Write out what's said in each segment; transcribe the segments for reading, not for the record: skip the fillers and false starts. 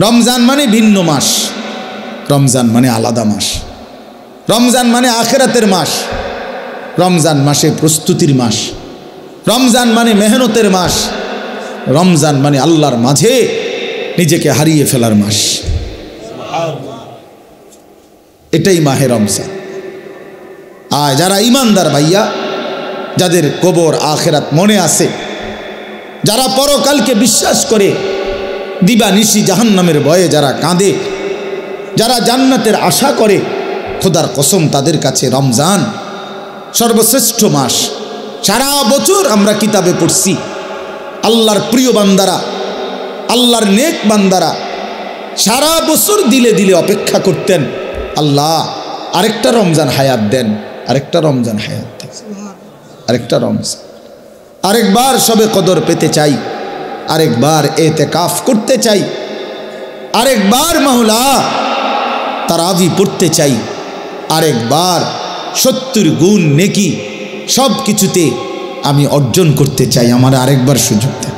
রমজান মানে ভিন্ন মাস, রমজান মানে আলাদা মাস, রমজান মানে আখিরাতের মাস, রমজান মাসে প্রস্তুতির মাস, রমজান মানে মেহনতের মাস, রমজান মানে আল্লাহর মাঝে নিজেকে হারিয়ে ফেলার মাস। এটাই মাহে রমজান। আর যারা ইমানদার ভাইয়া, যাদের কবর আখিরাত মনে আছে, যারা পরকালকে বিশ্বাস করে, দিবানিশি জাহান্নামের ভয়ে যারা কাঁদে, যারা জান্নাতের আশা করে, খোদার কসম তাদের কাছে রমজান সর্বশ্রেষ্ঠ মাস। সারা বছর আমরা কিতাবে পড়ছি আল্লাহর প্রিয় বান্দারা, আল্লাহর নেক বান্দারা সারা বছর দিলে দিলে অপেক্ষা করতেন, আল্লাহ আরেকটা রমজান হায়াত দেন, আরেকটা রমজান হায়াত দেন, আরেকটা রমজান, আরেকবার সবে কদর পেতে চাই, আরেকবার এতেকাফ করতে চাই, আরেকবার মাওলা তারাবি পড়তে চাই, আরেকবার 70 গুণ নেকি সব কিছুতে আমি অর্জন করতে চাই। আমার আরেকবার সুযোগ দেন।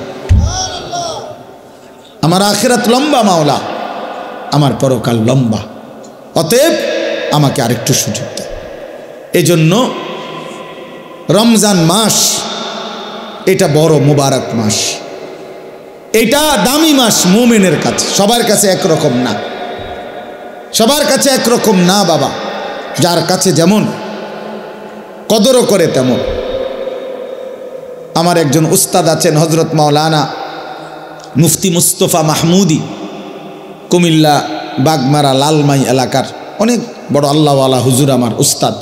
আমার আখিরাত লম্বা মাওলা, আমার পরকাল লম্বা, অতএব আমাকে আরেকটু সুযোগ দেন। এজন্য রমজান মাস এটা বড় মুবারক মাস, এটা দামি মাস মুমিনের কাছে। সবার কাছে একরকম না, সবার কাছে একরকম না বাবা। যার কাছে যেমন কদরও করে তেমন। আমার একজন উস্তাদ আছেন হজরত মাওলানা মুফতি মুস্তফা মাহমুদি, কুমিল্লা বাগমারা লালমাই এলাকার অনেক বড় আল্লাহওয়ালা হুজুর, আমার উস্তাদ।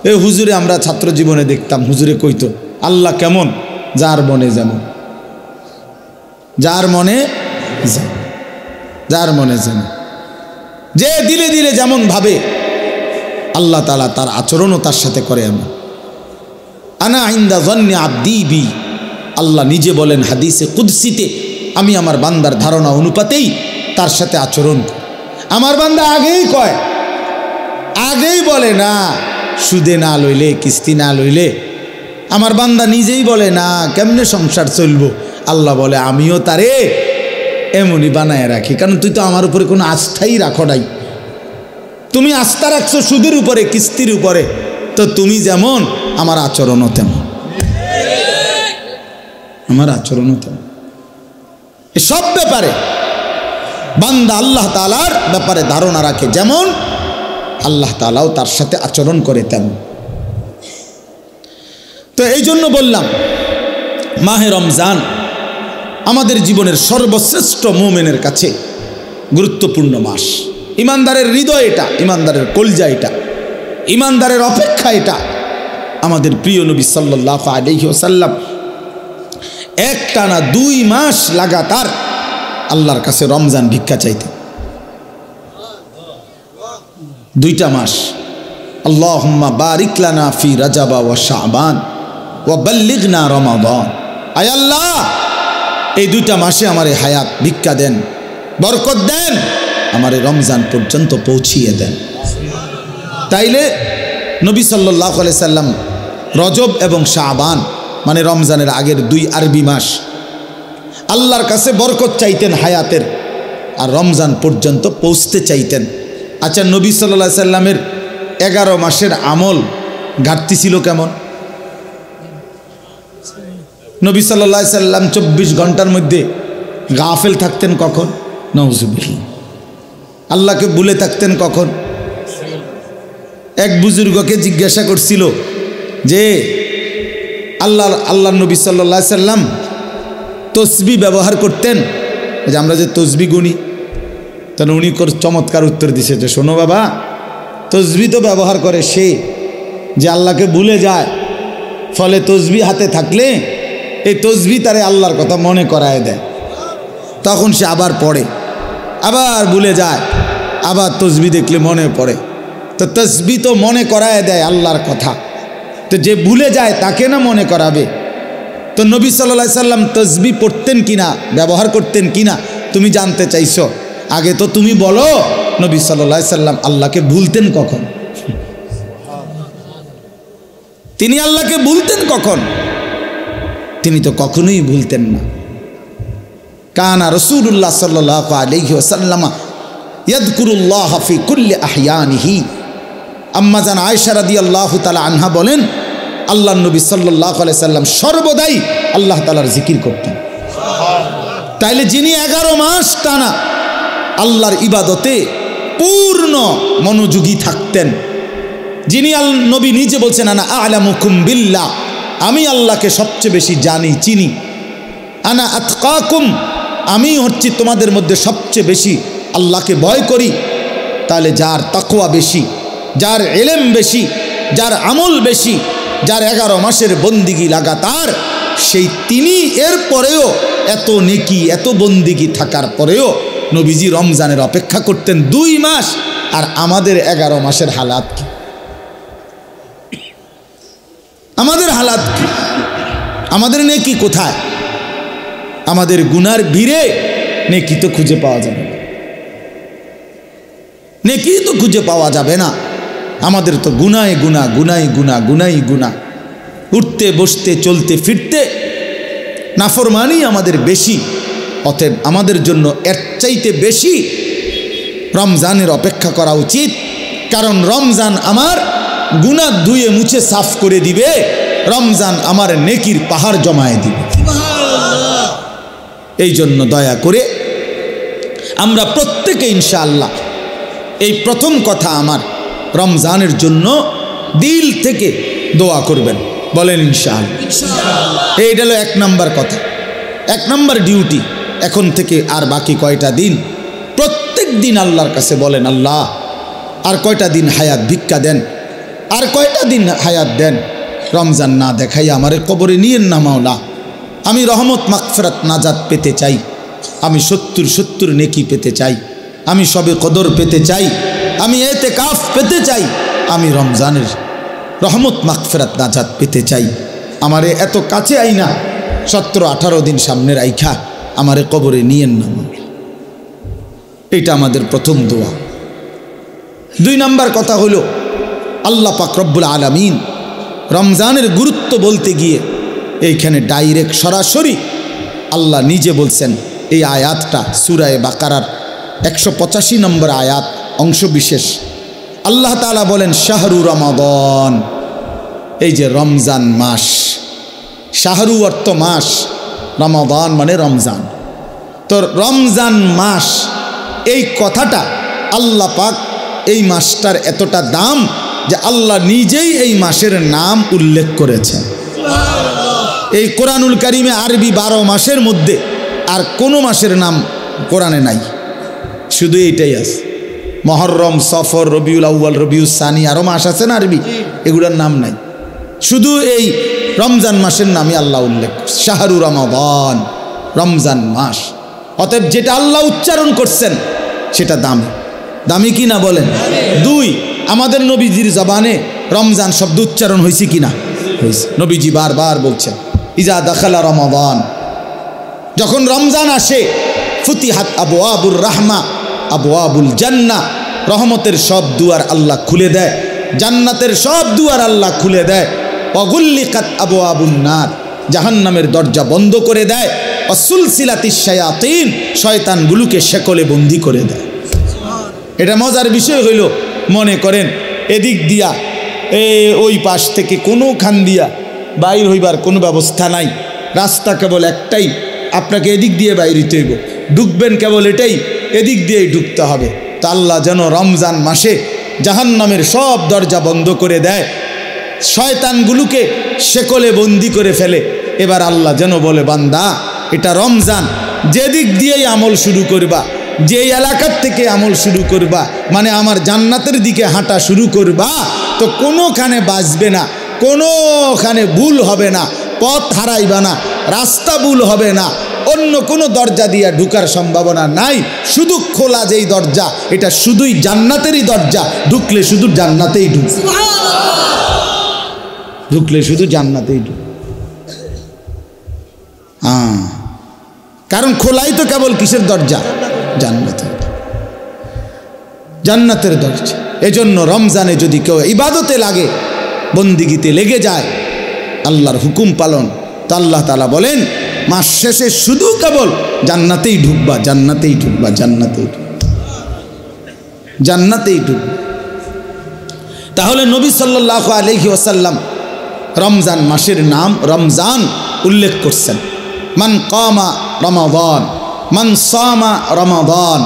এই হুজুরে আমরা ছাত্র জীবনে দেখতাম, হুজুরে কইতো আল্লাহ কেমন, যার মনে যেমন, যার মনে যার মনে যেমন, যে দিলে দিলে যেমন ভাবে আল্লাহ তাআলা তার আচরণও তার সাথে করে এমন। আনা ইনদা যন্নি আবদি বি, আল্লাহ নিজে বলেন হাদিসে কুদসিতে, আমি আমার বান্দার ধারণা অনুপাতেই তার সাথে আচরণ করি। আমার বান্দা আগেই কয়, আগেই বলে না সুদে না লইলে, কিস্তি না লইলে। আমার বান্দা নিজেই বলে না কেমনে সংসার চলবো, আল্লাহ বলে আমিও তারে এমনই বানায় রাখি, কারণ তুই তো আমার উপরে কোনো আস্থাই রাখো নাই। তুমি আস্থা রাখছো সুদের উপরে, কিস্তির উপরে, তো তুমি যেমন আমার আচরণও তেমন, আমার আচরণও তেমন। সব ব্যাপারে বান্দা আল্লাহ তাআলার ব্যাপারে ধারণা রাখে যেমন, আল্লাহ তাআলাও তার সাথে আচরণ করে তেমন। তো এই জন্য বললাম মাহে রমজান আমাদের জীবনের সর্বশ্রেষ্ঠ মুমিনের কাছে গুরুত্বপূর্ণ মাস। ইমানদারের হৃদয় এটা, ইমানদারের কলজা এটা, ইমানদারের অপেক্ষা এটা। আমাদের প্রিয় নবী সাল্লাল্লাহু আলাইহি ওয়াসাল্লাম একটানা 2 মাস লাগাতার আল্লাহর কাছে রমজান ভিক্ষা চাইতেন। 2টা মাস। আল্লাহুম্মা বারিক লানা ফি রাজাবা ওয়া শাবান ওয়া বাল্লিগনা রমাদান। আয় আল্লাহ, এই 2টা মাসে আমারে হায়াত ভিক্ষা দেন, বরকত দেন, আমারে রমজান পর্যন্ত পৌঁছিয়ে দেন। তাইলে নবী সাল্লাল্লাহু আলাইহি সাল্লাম রজব এবং শাবান মানে রমজানের আগের 2 আরবি মাস আল্লাহর কাছে বরকত চাইতেন হায়াতের, আর রমজান পর্যন্ত পৌঁছতে চাইতেন। আচ্ছা, নবী সাল্লাল্লাহু আলাইহি সাল্লামের 11 মাসের আমল ঘাটতি ছিল কেমন? নবী সাল্লাল্লাহু আলাইহি সাল্লাম 24 ঘন্টার মধ্যে গাফেল থাকতেন কখন? নাউজুবিল্লাহ। আল্লাহকে ভুলে থাকতেন কখন? এক বুজুর্গকে জিজ্ঞাসা করছিল যে আল্লাহ নবী সাল্লাল্লাহু আলাইহি সাল্লাম তসবিহ ব্যবহার করতেন, যে আমরা যে তসবিহ গুনি, তাহলে উনি চমৎকার উত্তর দিছে যে শোনো বাবা, তসবিহ তো ব্যবহার করে সে যে আল্লাহকে ভুলে যায়, ফলে তসবিহ হাতে থাকলে এই তসবিহ তারে আল্লাহর কথা মনে করায় দেয়, তখন সে আবার পড়ে, আবার ভুলে যায়, আবার তসবিহ দেখলে মনে পড়ে। তো তসবিহ তো মনে করায় দেয় আল্লাহর কথা, তো যে ভুলে যায় তাকে না মনে করাবে। তো নবী সাল্লাল্লাহু আলাইহি সাল্লাম তসবিহ পড়তেন কিনা, ব্যবহার করতেন কিনা তুমি জানতে চাইছো, আগে তো তুমি বলো নবী সাল্লাল্লাহু আলাইহি সাল্লাম আল্লাহকে ভুলতেন কখন? তিনি আল্লাহকে ভুলতেন কখন? তিনি তো কখনোই ভুলতেন না। কানা রাসূলুল্লাহ সাল্লাল্লাহু আলাইহি ওয়াসাল্লাম ইয়াযকুরুল্লাহ ফি কুল্লি আহইয়ানিহি। আম্মা জান আয়েশা রাদিয়াল্লাহু তাআলা আনহা বলেন, আল্লাহর নবী সাল্লাল্লাহু আলাইহি সাল্লাম সর্বদাই আল্লাহ তাআলার জিকির করতেন। তাইলে যিনি 11 মাস টানা আল্লাহর ইবাদতে পূর্ণ মনোযোগী থাকতেন, যিনি নবী নিজে বলছেন আনা আ'লামুকুম বিল্লাহ, আমি আল্লাহকে সবচেয়ে বেশি জানি চিনি, আনা আতকাকুম, আমি হচ্ছি তোমাদের মধ্যে সবচেয়ে বেশি আল্লাহকে ভয় করি। তাহলে যার তাকওয়া বেশি, যার ইলম বেশি, যার আমল বেশি, যার 11 মাসের বন্দিগি লাগাতার, সেই তিনি এর পরেও এত নেকি এত বন্দিগি থাকার পরেও নবীজি রমজানের অপেক্ষা করতেন 2 মাস। আর আমাদের 11 মাসের হালাত কি? আমাদের হালাত কি? আমাদের নেকি কোথায়? আমাদের গুনার ভিড়ে নেকি তো খুঁজে পাওয়া যাবে না, নেকি তো খুঁজে পাওয়া যাবে না। আমাদের তো গুনায় গুনাহ, গুনাই গুনাহ, গুনাই গুনাহ, উঠতে বসতে চলতে ফিরতে নাফরমানি আমাদের বেশি। অতএব আমাদের জন্য এর চাইতে বেশি রমজানের অপেক্ষা করা উচিত, কারণ রমজান আমার গুনাহ ধুয়ে মুছে সাফ করে দিবে, রমজান আমার নেকির পাহাড় জমায়ে দিবে। এই জন্য দয়া করে আমরা প্রত্যেকে ইনশাআল্লাহ এই প্রথম কথা আমার রমজানের জন্য দিল থেকে দোয়া করবেন, বলেন ইনশাআল্লাহ। এইটা হলো 1 নাম্বার কথা, 1 নাম্বার ডিউটি। এখন থেকে আর বাকি কয়টা দিন প্রত্যেক দিন আল্লাহর কাছে বলেন, আল্লাহ আর কয়টা দিন হায়াত ভিক্ষা দেন, আর কয়টা দিন হায়াত দেন, রমজান না দেখাই আমারে কবরে নিয়েন না মাওলা। আমি রহমত মাগফিরাত নাজাত পেতে চাই, আমি 70 নেকি পেতে চাই, আমি সবে কদর পেতে চাই, আমি ইতিকাফ পেতে চাই, আমি রমজানের রহমত মাগফিরাত নাজাত পেতে চাই। আমারে এত কাছে আইনা 17-18 দিন সামনে রাইখা আমারে কবরে নিয়েন না মাওলা। এইটা আমাদের প্রথম দোয়া। 2 নাম্বার কথা হলো, আল্লাহ পাক রব্বুল আলামিন রমজানের গুরুত্ব বলতে গিয়ে এইখানে ডাইরেক্ট সরাসরি আল্লাহ নিজে বলছেন। এই আয়াতটা সূরা বাকারার 185 নম্বর আয়াত অংশ বিশেষ। আল্লাহ তাআলা বলেন শাহরু রমাদান, এই যে রমজান মাস, শাহরু অর্থ মাস, রমাদান মানে রমজান। তো রমজান মাস এই কথাটা আল্লাহ পাক এই মাসটার এতটা দাম যে আল্লাহ নিজেই এই মাসের নাম উল্লেখ করেছেন। এই কোরআনুল কারিমে আরবি 12 মাসের মধ্যে আর কোনো মাসের নাম কোরআনে নাই, শুধু এইটাই আছে। মহরম, সফর, রবিউল আউয়াল, রবিউল সানি, আরও মাস আছে না আরবি, এগুলোর নাম নাই। শুধু এই রমজান মাসের নামই আল্লাহ উল্লেখ করছে, শাহরু রমাদান, রমজান মাস। অতএব যেটা আল্লাহ উচ্চারণ করছেন সেটা দামি, দামি কি না বলেন? 2, আমাদের নবীজির জবানে রমজান শব্দ উচ্চারণ হয়েছে কিনা? হয়েছে। নবীজি বারবার বলছেন ইজা দাখালা রমাদান, যখন রমজান আসে, ফুতিহাত আবওয়াবুর রাহমা আবওয়াবুল জান্নাহ, রহমতের সব দুয়ার আল্লাহ খুলে দেয়, জান্নাতের সব দুয়ার আল্লাহ খুলে দেয়। ওয়াগুল্লিকাত আবওয়াবুন নার, জাহান্নামের দরজা বন্ধ করে দেয়। অসুলসিলাতিশ শায়াতিন, শয়তানগুলোকে শেকলে বন্দি করে দেয়। এটা মজার বিষয় হইল, মনে করেন এদিক দিয়া ওই পাশ থেকে কোনোখান দিয়া বাইর হইবার কোনো ব্যবস্থা নাই, রাস্তা কেবল একটাই, আপনাকে এদিক দিয়ে বাইরিতে হইব, ঢুকবেন কেবল এটাই, এদিক দিয়েই ঢুকতে হবে। তা আল্লাহ যেন রমজান মাসে জাহান্নামের সব দরজা বন্ধ করে দেয়, শয়তানগুলোকে শেকলে বন্দি করে ফেলে। এবার আল্লাহ যেন বলে, বান্দা এটা রমজান, যেদিক দিয়েই আমল শুরু করবা, যে এলাকার থেকে আমল শুরু করবা, মানে আমার জান্নাতের দিকে হাঁটা শুরু করবা, তো কোনোখানে বাঁচবে না, কোনোখানে ভুল হবে না, পথ হারাইবা না, রাস্তা ভুল হবে না, অন্য কোনো দরজা দিয়ে ঢুকার সম্ভাবনা নাই। শুধু খোলা যেই দরজা, এটা শুধুই জান্নাতেরই দরজা, ঢুকলে শুধু জান্নাতেই ঢুক, ঢুকলে শুধু জান্নাতেই ঢুক। কারণ খোলাই তো কেবল কিসের দরজা? জান্নাতের, জান্নাতের দরজা। এজন্য রমজানে যদি কেউ ইবাদতে লাগে, বন্দিগিতে লেগে যায়, আল্লাহর হুকুম পালন, তো আল্লাহ তাআলা বলেন মাস শেষে শুধু কেবল জান্নাতেই ঢুকবা, জান্নাতেই ঢুকবা, জান্নাতেই ঢুকবা, জান্নাতেই ঢুকবা। তাহলে নবী সাল্লাল্লাহু আলাইহি ওয়াসাল্লাম রমজান মাসের নাম রমজান উল্লেখ করছেন। মান কামা রমাদান, মান সামা রমাদান,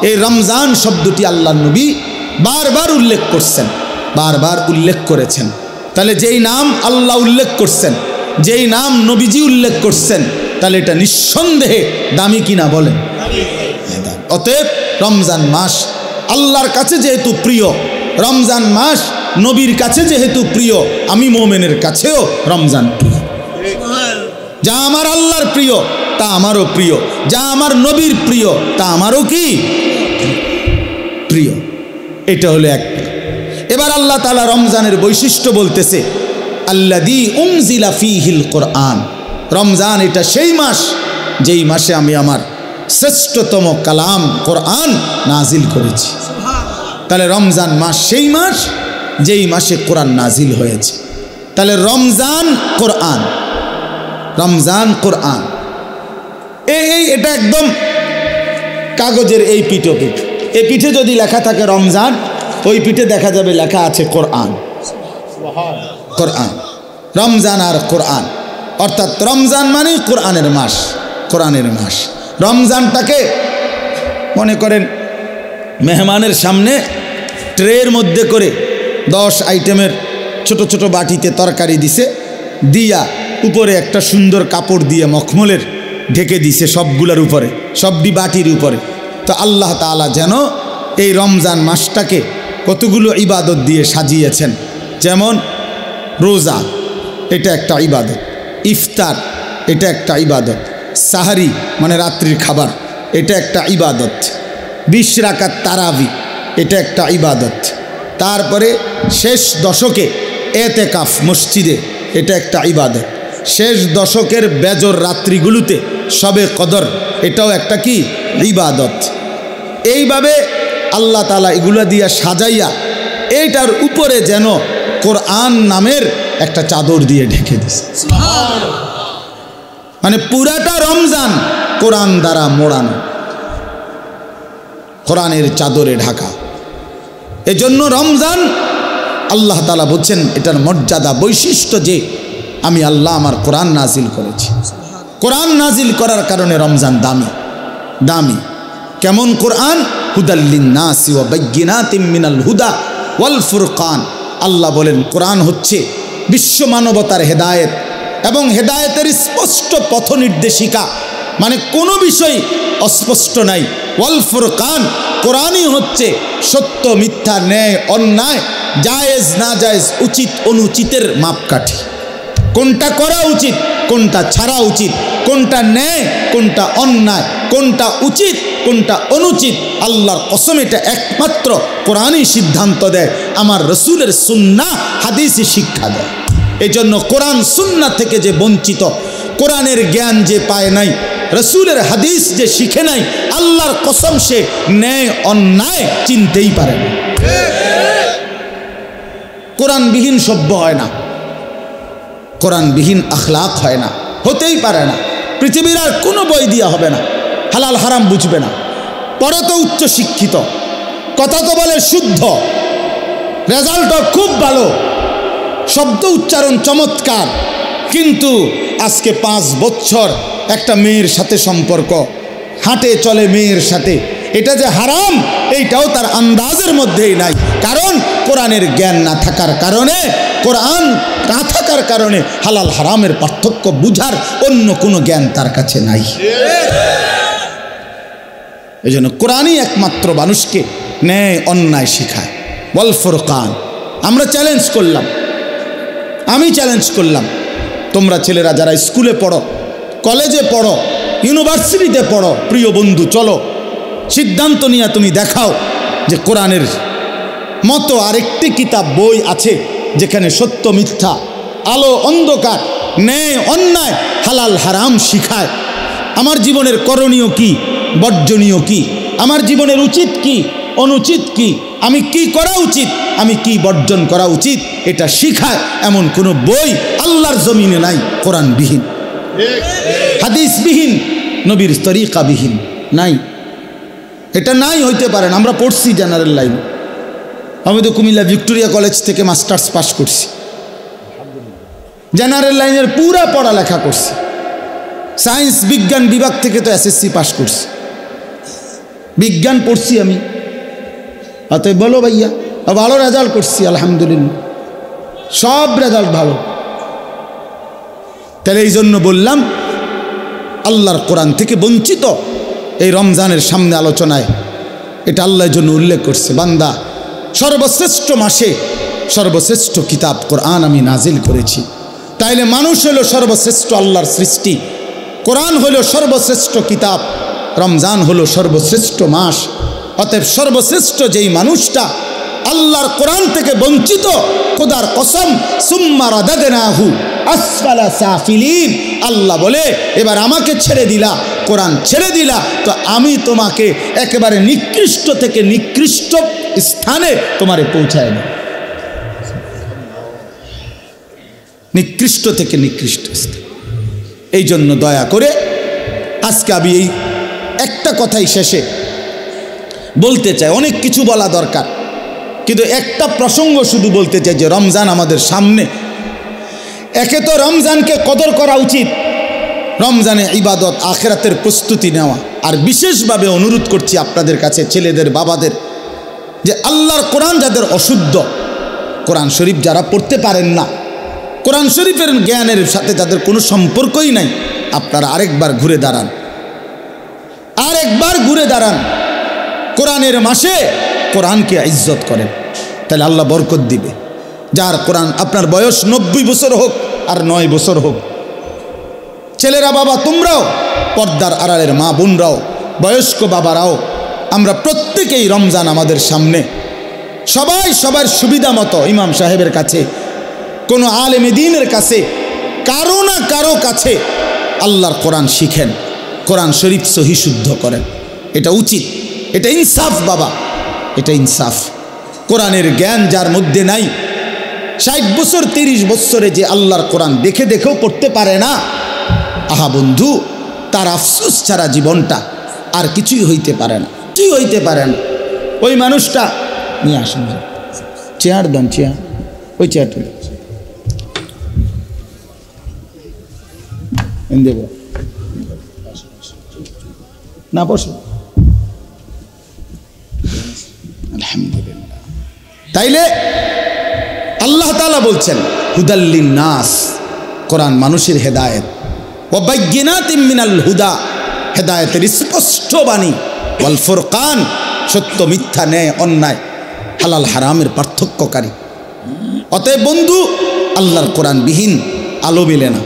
এই রমজান শব্দটি আল্লাহ নবী বারবার উল্লেখ করছেন, বারবার উল্লেখ করেছেন। তাহলে যেই নাম আল্লাহ উল্লেখ করছেন, যেই নাম নবীজি উল্লেখ করছেন, তাহলে এটা নিঃসন্দেহে দামি কিনা বলেন? অতএব রমজান মাস আল্লাহর কাছে যেহেতু প্রিয়, রমজান মাস নবীর কাছে যেহেতু প্রিয়, আমি মোমেনের কাছেও রমজান প্রিয়। যা আমার আল্লাহর প্রিয় তা আমারও প্রিয়, যা আমার নবীর প্রিয় তা আমারও কি প্রিয়। এটা হলো এক। এবার আল্লাহ তাআলা রমজানের বৈশিষ্ট্য বলতেছে, আল্লাযী উনজিলা ফীহিল কোরআন। রমজান এটা সেই মাস যেই মাসে আমি আমার শ্রেষ্ঠতম কালাম কোরআন নাজিল করেছি। তাহলে রমজান মাস সেই মাস যেই মাসে কোরআন নাজিল হয়েছে। তাহলে রমজান কোরআন, রমজান কোরআন, এটা একদম কাগজের এই পিঠে পিঠ, এই পিঠে যদি লেখা থাকে রমজান, ওই পিঠে দেখা যাবে লেখা আছে কোরআন। কোরআন, রমজান আর কোরআন, অর্থাৎ রমজান মানে কোরআনের মাস, কোরআনের মাস। রমজানটাকে মনে করেন মেহমানের সামনে ট্রের মধ্যে করে 10 আইটেমের ছোট ছোট বাটিতে তরকারি দিছে, দিয়া উপরে একটা সুন্দর কাপড় দিয়ে মখমলের ঢেকে দিছে সবগুলোর উপরে, সবটি বাটির উপরে। তো আল্লাহ তাআলা যেন এই রমজান মাসটাকে কতগুলো ইবাদত দিয়ে সাজিয়েছেন। যেমন রোজা, এটা একটা ইবাদত, ইফতার এটা একটা ইবাদত, সাহারি মানে রাত্রির খাবার এটা একটা ইবাদত, 20 রাকাত তারাবি এটা একটা ইবাদত, তারপরে শেষ দশকে এতেকাফ মসজিদে এটা একটা ইবাদত, শেষ দশকের বেজর রাত্রিগুলোতে শবে কদর এটাও একটা কি ইবাদত। এইভাবে আল্লাহ তাআলা এগুলা দিয়া সাজাইয়া এইটার উপরে যেন কোরআন নামের একটা চাদর দিয়ে ঢেকে দিছে। মানে পুরাটা রমজান কোরআন দ্বারা মোড়ানো, কোরআনের চাদরে ঢাকা। এজন্য রমজান আল্লাহ তাআলা বলছেন এটার মর্যাদা বৈশিষ্ট্য যে আমি আল্লাহ আমার কোরআন নাজিল করেছি। কোরআন নাজিল করার কারণে রমজান দামি, দামি। কেমন কোরআন? হুদাল লিন্নাসি ওয়া বাইয়িনাতিম মিনাল হুদা ওয়াল ফুরকান। আল্লাহ বলেন কোরআন হচ্ছে বিশ্ব মানবতার হেদায়েত এবং হেদায়েতের স্পষ্ট পথ নির্দেশিকা, মানে কোনো বিষয় অস্পষ্ট নাই। ওয়াল ফুরকান, কোরআনই হচ্ছে সত্য মিথ্যা, ন্যায় অন্যায়, জায়েজ না জায়েজ, উচিত অনুচিতের মাপকাঠি। কোনটা করা উচিত, কোনটা ছাড়া উচিত, কোনটা ন্যায়, কোনটা অন্যায়, কোনটা উচিত, কোনটা অনুচিত, আল্লাহর কসম এটা একমাত্র কোরআনই সিদ্ধান্ত দেয়। আমার রসুলের সুন্নাহ হাদিসই শিক্ষা দেয়। এজন্য কোরআন সুন্নাহ থেকে যে বঞ্চিত, কোরআনের জ্ঞান যে পায় নাই, রসুলের হাদিস যে শিখে নাই, আল্লাহর কসম সে ন্যায় অন্যায় চিনতেই পারে না। কোরআনবিহীন সভ্য হয় না, কোরআনবিহীন আখলাক হয় না, হতেই পারে না। পৃথিবীর আর কোনো বই দিয়া হবে না, হালাল হারাম বুঝবে না। পড়ে তো উচ্চ শিক্ষিত, কথা তো বলে শুদ্ধ, রেজাল্টও খুব ভালো, শব্দ উচ্চারণ চমৎকার, কিন্তু আজকে 5 বছর একটা মেয়ের সাথে সম্পর্ক, হাঁটে চলে মেয়ের সাথে, এটা যে হারাম এইটাও তার আন্দাজের মধ্যেই নাই। কারণ কোরআনের জ্ঞান না থাকার কারণে, কোরআন না থাকার কারণে হালাল হারামের পার্থক্য বুঝার অন্য কোনো জ্ঞান তার কাছে নাই। এই জন্য কোরআনই একমাত্র মানুষকে ন্যায় অন্যায় শিখায়। ওয়াল ফুরকান। আমরা চ্যালেঞ্জ করলাম, আমি চ্যালেঞ্জ করলাম, তোমরা ছেলেরা যারা স্কুলে পড়ো, কলেজে পড়ো, ইউনিভার্সিটিতে পড়ো, প্রিয় বন্ধু চলো সিদ্ধান্ত নিয়ে তুমি দেখাও যে কোরআনের মতো আরেকটি কিতাব বই আছে যেখানে সত্য মিথ্যা, আলো অন্ধকার, ন্যায় অন্যায়, হালাল হারাম শিখায়। আমার জীবনের করণীয় কি, বর্জনীয় কি, আমার জীবনের উচিত কি, অনুচিত কি, আমি কি করা উচিত, আমি কি বর্জন করা উচিত, এটা শিখায় এমন কোনো বই আল্লাহর জমিনে নাই কোরআনবিহীন। হাদিসবিহীন, নবীর তরিকাবিহীন নাই। এটা নাই হইতে পারে না। আমরা পড়ছি জেনারেল লাইন, আমি তো কুমিল্লা ভিক্টোরিয়া কলেজ থেকে মাস্টার্স পাস করছি, জেনারেল লাইনের পুরা পড়ালেখা করছি, সায়েন্স বিজ্ঞান বিভাগ থেকে তো এসএসসি পাস করছি, বিজ্ঞান পড়ছি আমি। অতএব বলো ভাইয়া, ভালো রেজাল্ট করছি আলহামদুলিল্লাহ, সব রেজাল্ট ভালো। তাহলে এই জন্য বললাম আল্লাহর কোরআন থেকে বঞ্চিত এই রমজানের সামনে আলোচনায় এটা আল্লাহর জন্য উল্লেখ করছে, বান্দা সর্বশ্রেষ্ঠ মাসে সর্বশ্রেষ্ঠ কিতাব কোরআন আমি নাজিল করেছি। তাইলে মানুষ হলো সর্বশ্রেষ্ঠ আল্লাহর সৃষ্টি, কোরআন হলো সর্বশ্রেষ্ঠ কিতাব, রমজান হলো সর্বশ্রেষ্ঠ মাস। অতএব সর্বশ্রেষ্ঠ যেই মানুষটা আল্লাহর কোরআন থেকে বঞ্চিত, খোদার কসম সুম্মা রাদাদনাহু আসফালা সাফিলিন, আল্লাহ বলে এবার আমাকে ছেড়ে দিলা, কোরআন ছেড়ে দিলা, তো আমি তোমাকে একেবারে নিকৃষ্ট থেকে নিকৃষ্ট স্থানে তোমারে পৌঁছায় না, নিকৃষ্ট থেকে নিকৃষ্ট স্থান। এই জন্য দয়া করে আজকে আমি এই একটা কথাই শেষে বলতে চাই, অনেক কিছু বলা দরকার, কিন্তু একটা প্রসঙ্গ শুধু বলতে চাই যে রমজান আমাদের সামনে। একে তো রমজানকে কদর করা উচিত, রমজানে ইবাদত আখিরাতের প্রস্তুতি নেওয়া। আর বিশেষভাবে অনুরোধ করছি আপনাদের কাছে, ছেলেদের বাবাদের, যে আল্লাহর কোরআন যাদের অশুদ্ধ, কোরআন শরীফ যারা পড়তে পারেন না, কোরআন শরীফের জ্ঞানের সাথে যাদের কোনো সম্পর্কই নাই, আপনারা আরেকবার ঘুরে দাঁড়ান, আরেকবার ঘুরে দাঁড়ান। কোরআনের মাসে কোরআনকে ইজ্জত করেন, তাহলে আল্লাহ বরকত দিবে। যার কোরআন, আপনার বয়স 90 বছর হোক আর 9 বছর হোক, ছেলেরা বাবা তোমরাও, পর্দার আড়ালের মা বোনরাও, বয়স্ক বাবারাও, আমরা প্রত্যেকেই রমজান আমাদের সামনে, সবাই সবার সুবিধা মতো ইমাম সাহেবের কাছে, কোনো আলেম দ্বীনের কাছে, কারো না কারো কাছে আল্লাহর কোরআন শিখেন, কোরআন শরীফ সহি শুদ্ধ করেন। এটা উচিত, এটা ইনসাফ বাবা, এটা ইনসাফ। কোরআনের জ্ঞান যার মধ্যে নাই, 60 বছর 30 বছরে যে আল্লাহর কোরআন দেখে দেখেও পড়তে পারে না, আহা বন্ধু, তার আফসোস ছাড়া জীবনটা আর কিছুই হইতে পারে না, কিছুই হইতে পারে না। ওই মানুষটা নিয়ে আসুন, চেয়ার দেন, চেয়ার, ওই চেয়ারটা দেব না, বসো। আলহামদুলিল্লাহ। তাইলে আল্লাহ তাআলা বলছেন হুদাল্লিন নাস, কোরআন মানুষের হেদায়েত, ওয়া বাইয়িনাতিম মিনাল হুদা, হেদায়েতের স্পষ্ট বাণী, ওয়াল ফুরকান, সত্য মিথ্যা, ন্যায় অন্যায়, হালাল হারামের পার্থক্যকারী। অতএব বন্ধু, আল্লাহর কোরআন বিহীন আলো মেলে না।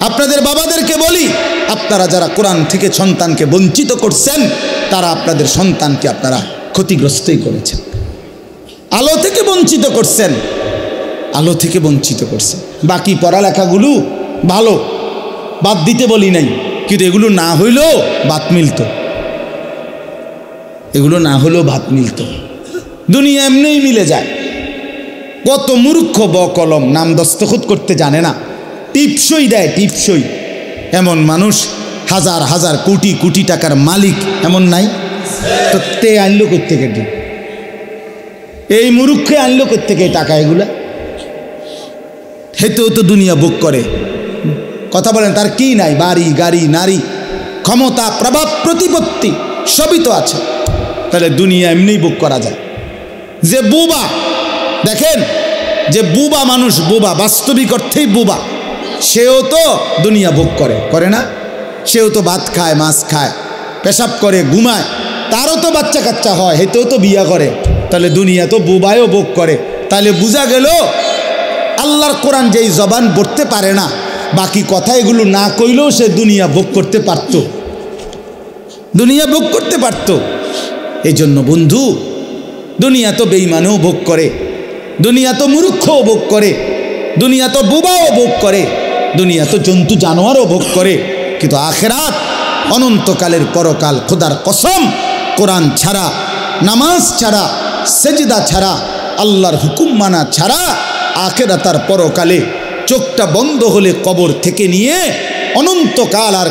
আপনাদের বাবাদেরকে বলি, আপনারা যারা কোরআন থেকে সন্তানকে বঞ্চিত করছেন, তারা আপনাদের সন্তানকে আপনারা ক্ষতিগ্রস্তই করেছেন। আলো থেকে বঞ্চিত করছেন, আলো থেকে বঞ্চিত করছেন। বাকি পড়ালেখাগুলো ভালো, বাদ দিতে বলি নাই, কিন্তু এগুলো না হইলেও ভাত মিলত, এগুলো না হলেও ভাত মিলত। দুনিয়া এমনিই মিলে যায়। কত মূর্খ বকলম, নাম দস্তখত করতে জানে না, টিপসই দেয়, টিপসই। এমন মানুষ হাজার হাজার কোটি কোটি টাকার মালিক এমন নাই? তো তে আনলো কোত্থেকে? এই মূর্খে আনলো কোত্থেকে টাকা? এগুলা হেতেও তো দুনিয়া বুক করে। কথা বলেন, তার কি নাই? বাড়ি গাড়ি, নারী, ক্ষমতা, প্রভাব, প্রতিপত্তি সবই তো আছে। তাহলে দুনিয়া এমনি বুক করা যায়। যে বুবা, দেখেন, যে বুবা মানুষ, বুবা, বাস্তবিক অর্থেই বুবা, সেও তো দুনিয়া ভোগ করে, করে না? সেও তো ভাত খায়, মাছ খায়, পেশাব করে, ঘুমায়, তারও তো বাচ্চা কাচ্চা হয়, হেতেও তো বিয়া করে। তাহলে দুনিয়া তো বুবায়ও ভোগ করে। তাহলে বোঝা গেল আল্লাহর কোরআন যেই জবান পড়তে পারে না, বাকি কথা এগুলো না কইলেও সে দুনিয়া ভোগ করতে পারত, দুনিয়া ভোগ করতে পারত। এই জন্য বন্ধু, দুনিয়া তো বেঈমানও ভোগ করে, দুনিয়া তো মূর্খও ভোগ করে, দুনিয়া তো বুবাও ভোগ করে, দুনিয়া তো জন্তু জানোয়ারও ভোগ করে, কিন্তু আখিরাত, অনন্তকালের পরকাল, খোদার কসম, কোরআন ছাড়া, নামাজ ছাড়া, সেজদা ছাড়া, আল্লাহর হুকুম মানা ছাড়া আখিরাত আর পরকালে চোখটা বন্ধ হলে কবর থেকে নিয়ে অনন্তকাল আর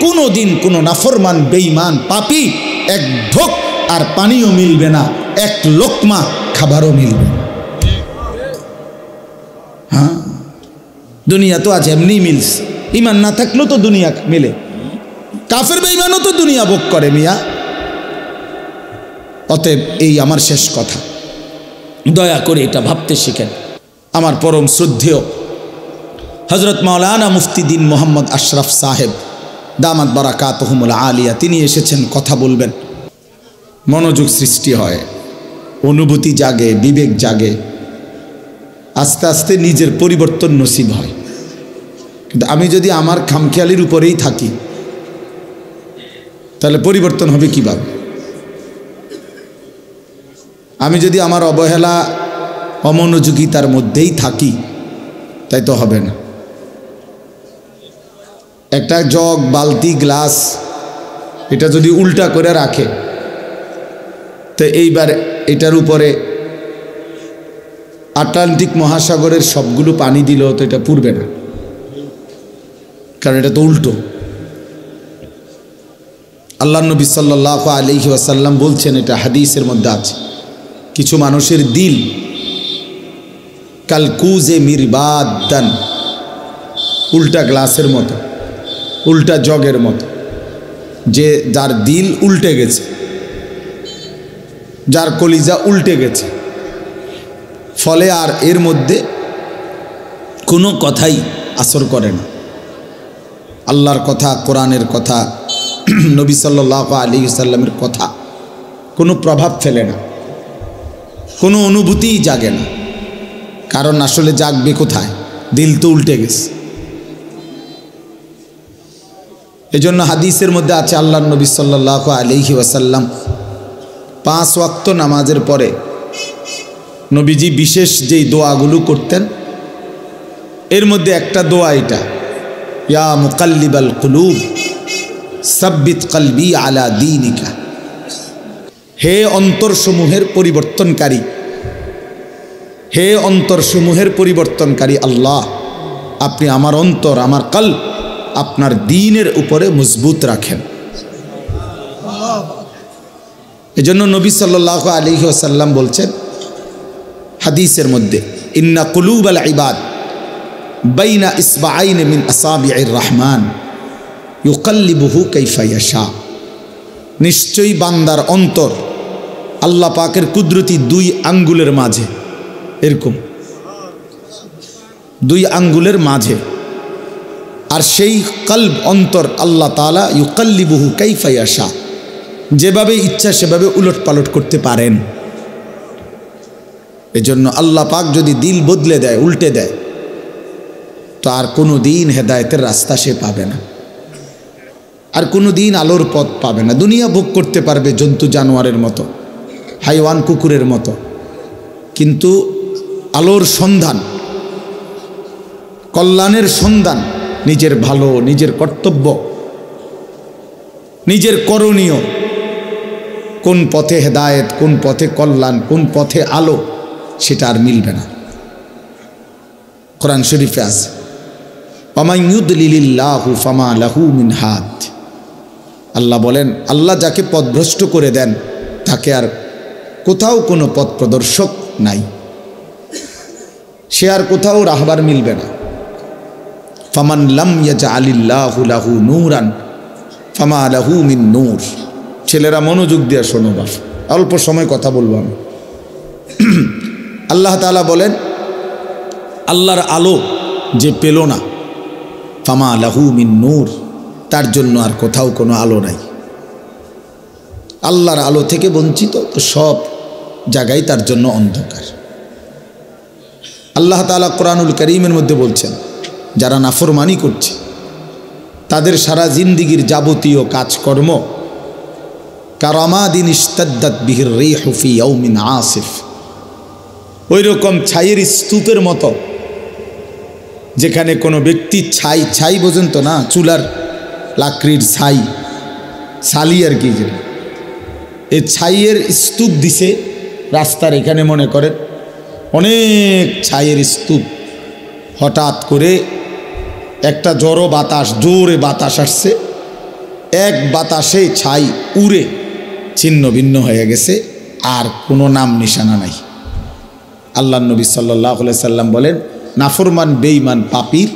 কোনোদিন কোনো নাফরমান বেঈমান পাপী এক ঢোক আর পানিও মিলবে না, এক লোকমা খাবারও মিলবে না। হ্যাঁ, দুনিয়া তো আজ এমনি মিলছে, ইমান না থাকলেও তো দুনিয়া মিলে, কাফের বেঈমানও তো দুনিয়া ভোগ করে মিয়া। অতএব এই আমার শেষ কথা, দয়া করে এটা ভাবতে শিখেন। আমার পরম শ্রদ্ধেয় হযরত মাওলানা মুফতি দ্বীন মোহাম্মদ আশরাফ সাহেব দামাত বারাকাতুহুমুল আলিয়া, তিনি এসেছেন, কথা বলবেন। মনোযোগ সৃষ্টি হয়, অনুভূতি জাগে, বিবেক জাগে, আস্তে আস্তে নিজের পরিবর্তন নসিব হয়। কিন্তু আমি যদি আমার খামখেয়ালির উপরেই থাকি তাহলে পরিবর্তন হবে কিভাবে? আমি যদি আমার অবহেলা অমনোযোগিতার মধ্যেই থাকি তাই তো হবে না। একটা জগ, বালতি, গ্লাস এটা যদি উল্টা করে রাখে তো এইবার এটার উপরে আটলান্টিক মহাসাগরের সবগুলো পানি দিলেও তো এটা পুড়বে না, কারণ এটা তো উল্টো। আল্লাহ নবী সাল্লাল্লাহু আলাইহি ওয়াসাল্লাম বলছেন, এটা হাদিসের মধ্যে আছে, কিছু মানুষের দিল কালকুজে মিরবাদান, উল্টা গ্লাসের মতো, উল্টা জগের মতো, যে যার দিল উল্টে গেছে, যার কলিজা উল্টে গেছে, ফলে আর এর মধ্যে কোনো কথাই আসর করে না। আল্লাহর কথা, কোরআনের কথা, নবী সাল্লাল্লাহু আলাইহি ওয়াসাল্লামের কথা কোনো প্রভাব ফেলে না, কোনো অনুভূতিই জাগে না। কারণ আসলে জাগবে কোথায়? দিল তো উল্টে গেছে। এজন্য হাদিসের মধ্যে আছে, আল্লাহর নবী সাল্লাল্লাহু আলাইহি ওয়াসাল্লাম 5 ওয়াক্ত নামাজের পরে নবীজি বিশেষ যেই দোয়াগুলো করতেন, এর মধ্যে একটা দোয়া এটা, ইয়া মুকাল্লিবাল কুলুব সাব্বিত কলবি আলা দীনিকা, হে অন্তরসমূহের পরিবর্তনকারী, হে অন্তরসমূহের পরিবর্তনকারী আল্লাহ, আপনি আমার অন্তর, আমার কলব আপনার দ্বীনের উপরে মজবুত রাখেন। এজন্য নবী সাল্লাল্লাহু আলাইহি ওয়াসাল্লাম বলছেন হাদিসের মধ্যে, ইন্না কুলুবাল ইবাদ বাইনা ইসবাআইন মিন আসাবিইর রহমান ইউকাল্লিবুহু কাইফা ইয়াশা, নিশ্চয়ই বান্দার অন্তর আল্লাহ পাকের কুদরতি 2 আঙ্গুলের মাঝে, এরকম 2 আঙ্গুলের মাঝে, আর সেই কলব অন্তর আল্লাহ তাআলা ইউকাল্লিবুহু কাইফা ইয়াশা, যেভাবে ইচ্ছা সেভাবে উলট পালট করতে পারেন। এজন্য আল্লাহ পাক যদি দিল বদলে দেয়, উল্টে দেয়, তো আর কোনো দিন হেদায়েতের রাস্তা সে পাবে না, আর কোনো দিন আলোর পথ পাবে না। দুনিয়া ভোগ করতে পারবে জন্তু জানোয়ারের মতো, হাইওয়ান কুকুরের মতো, কিন্তু আলোর সন্ধান, কল্যাণের সন্ধান, নিজের ভালো, নিজের কর্তব্য, নিজের করণীয়, কোন পথে হেদায়েত, কোন পথে কল্যাণ, কোন পথে আলো, সেটা আর মিলবে না। কোরআন শরীফে আছে, ওয়ামান ইউদলিলিল্লাহু ফামা লাহু মিন হাদ, আল্লাহ বলেন, আল্লাহ যাকে পথভ্রষ্ট করে দেন তাকে আর কোথাও কোনো পথ প্রদর্শক নাই, সে আর কোথাও রাহবার মিলবে না। ফামান লাম ইয়াজআলিল্লাহু লাহু নূরান ফামা লাহু মিন নূর। ছেলেরা মনোযোগ দিয়ে শোনো, বাস অল্প সময় কথা বলবো আমি। আল্লাহ তাআলা বলেন, আল্লাহর আলো যে পেল না, ফামা লাহু মিন নূর, তার জন্য আর কোথাও কোনো আলো নাই। আল্লাহর আলো থেকে বঞ্চিত, তো সব জায়গায় তার জন্য অন্ধকার। আল্লাহ তাআলা কোরআনুল কারীমের মধ্যে বলছেন, যারা নাফরমানি করছে তাদের সারা জিন্দিগির যাবতীয় কাজকর্ম কারামাদিন ইশতাদ্দাত বিহির রিহু ফি ইয়াউমিন আসিফ, ওই রকম ছাইয়ের স্তূপের মতো, যেখানে কোনো ব্যক্তি ছাই বোঝেন তো না, চুলার লাকড়ির ছাই, ছালি আর কি, যে এই ছাইয়ের স্তূপ দিছে রাস্তার এখানে, মনে করেন অনেক ছাইয়ের স্তূপ, হঠাৎ করে একটা জড়ো বাতাস, জোরে বাতাস আসছে, এক বাতাসে ছাই উড়ে ছিন্ন ভিন্ন হয়ে গেছে, আর কোনো নাম নিশানা নাই। আল্লাহ নবী সাল্লাল্লাহু আলাইহি সাল্লাম বলেন, নাফরমান বেঈমান পাপীর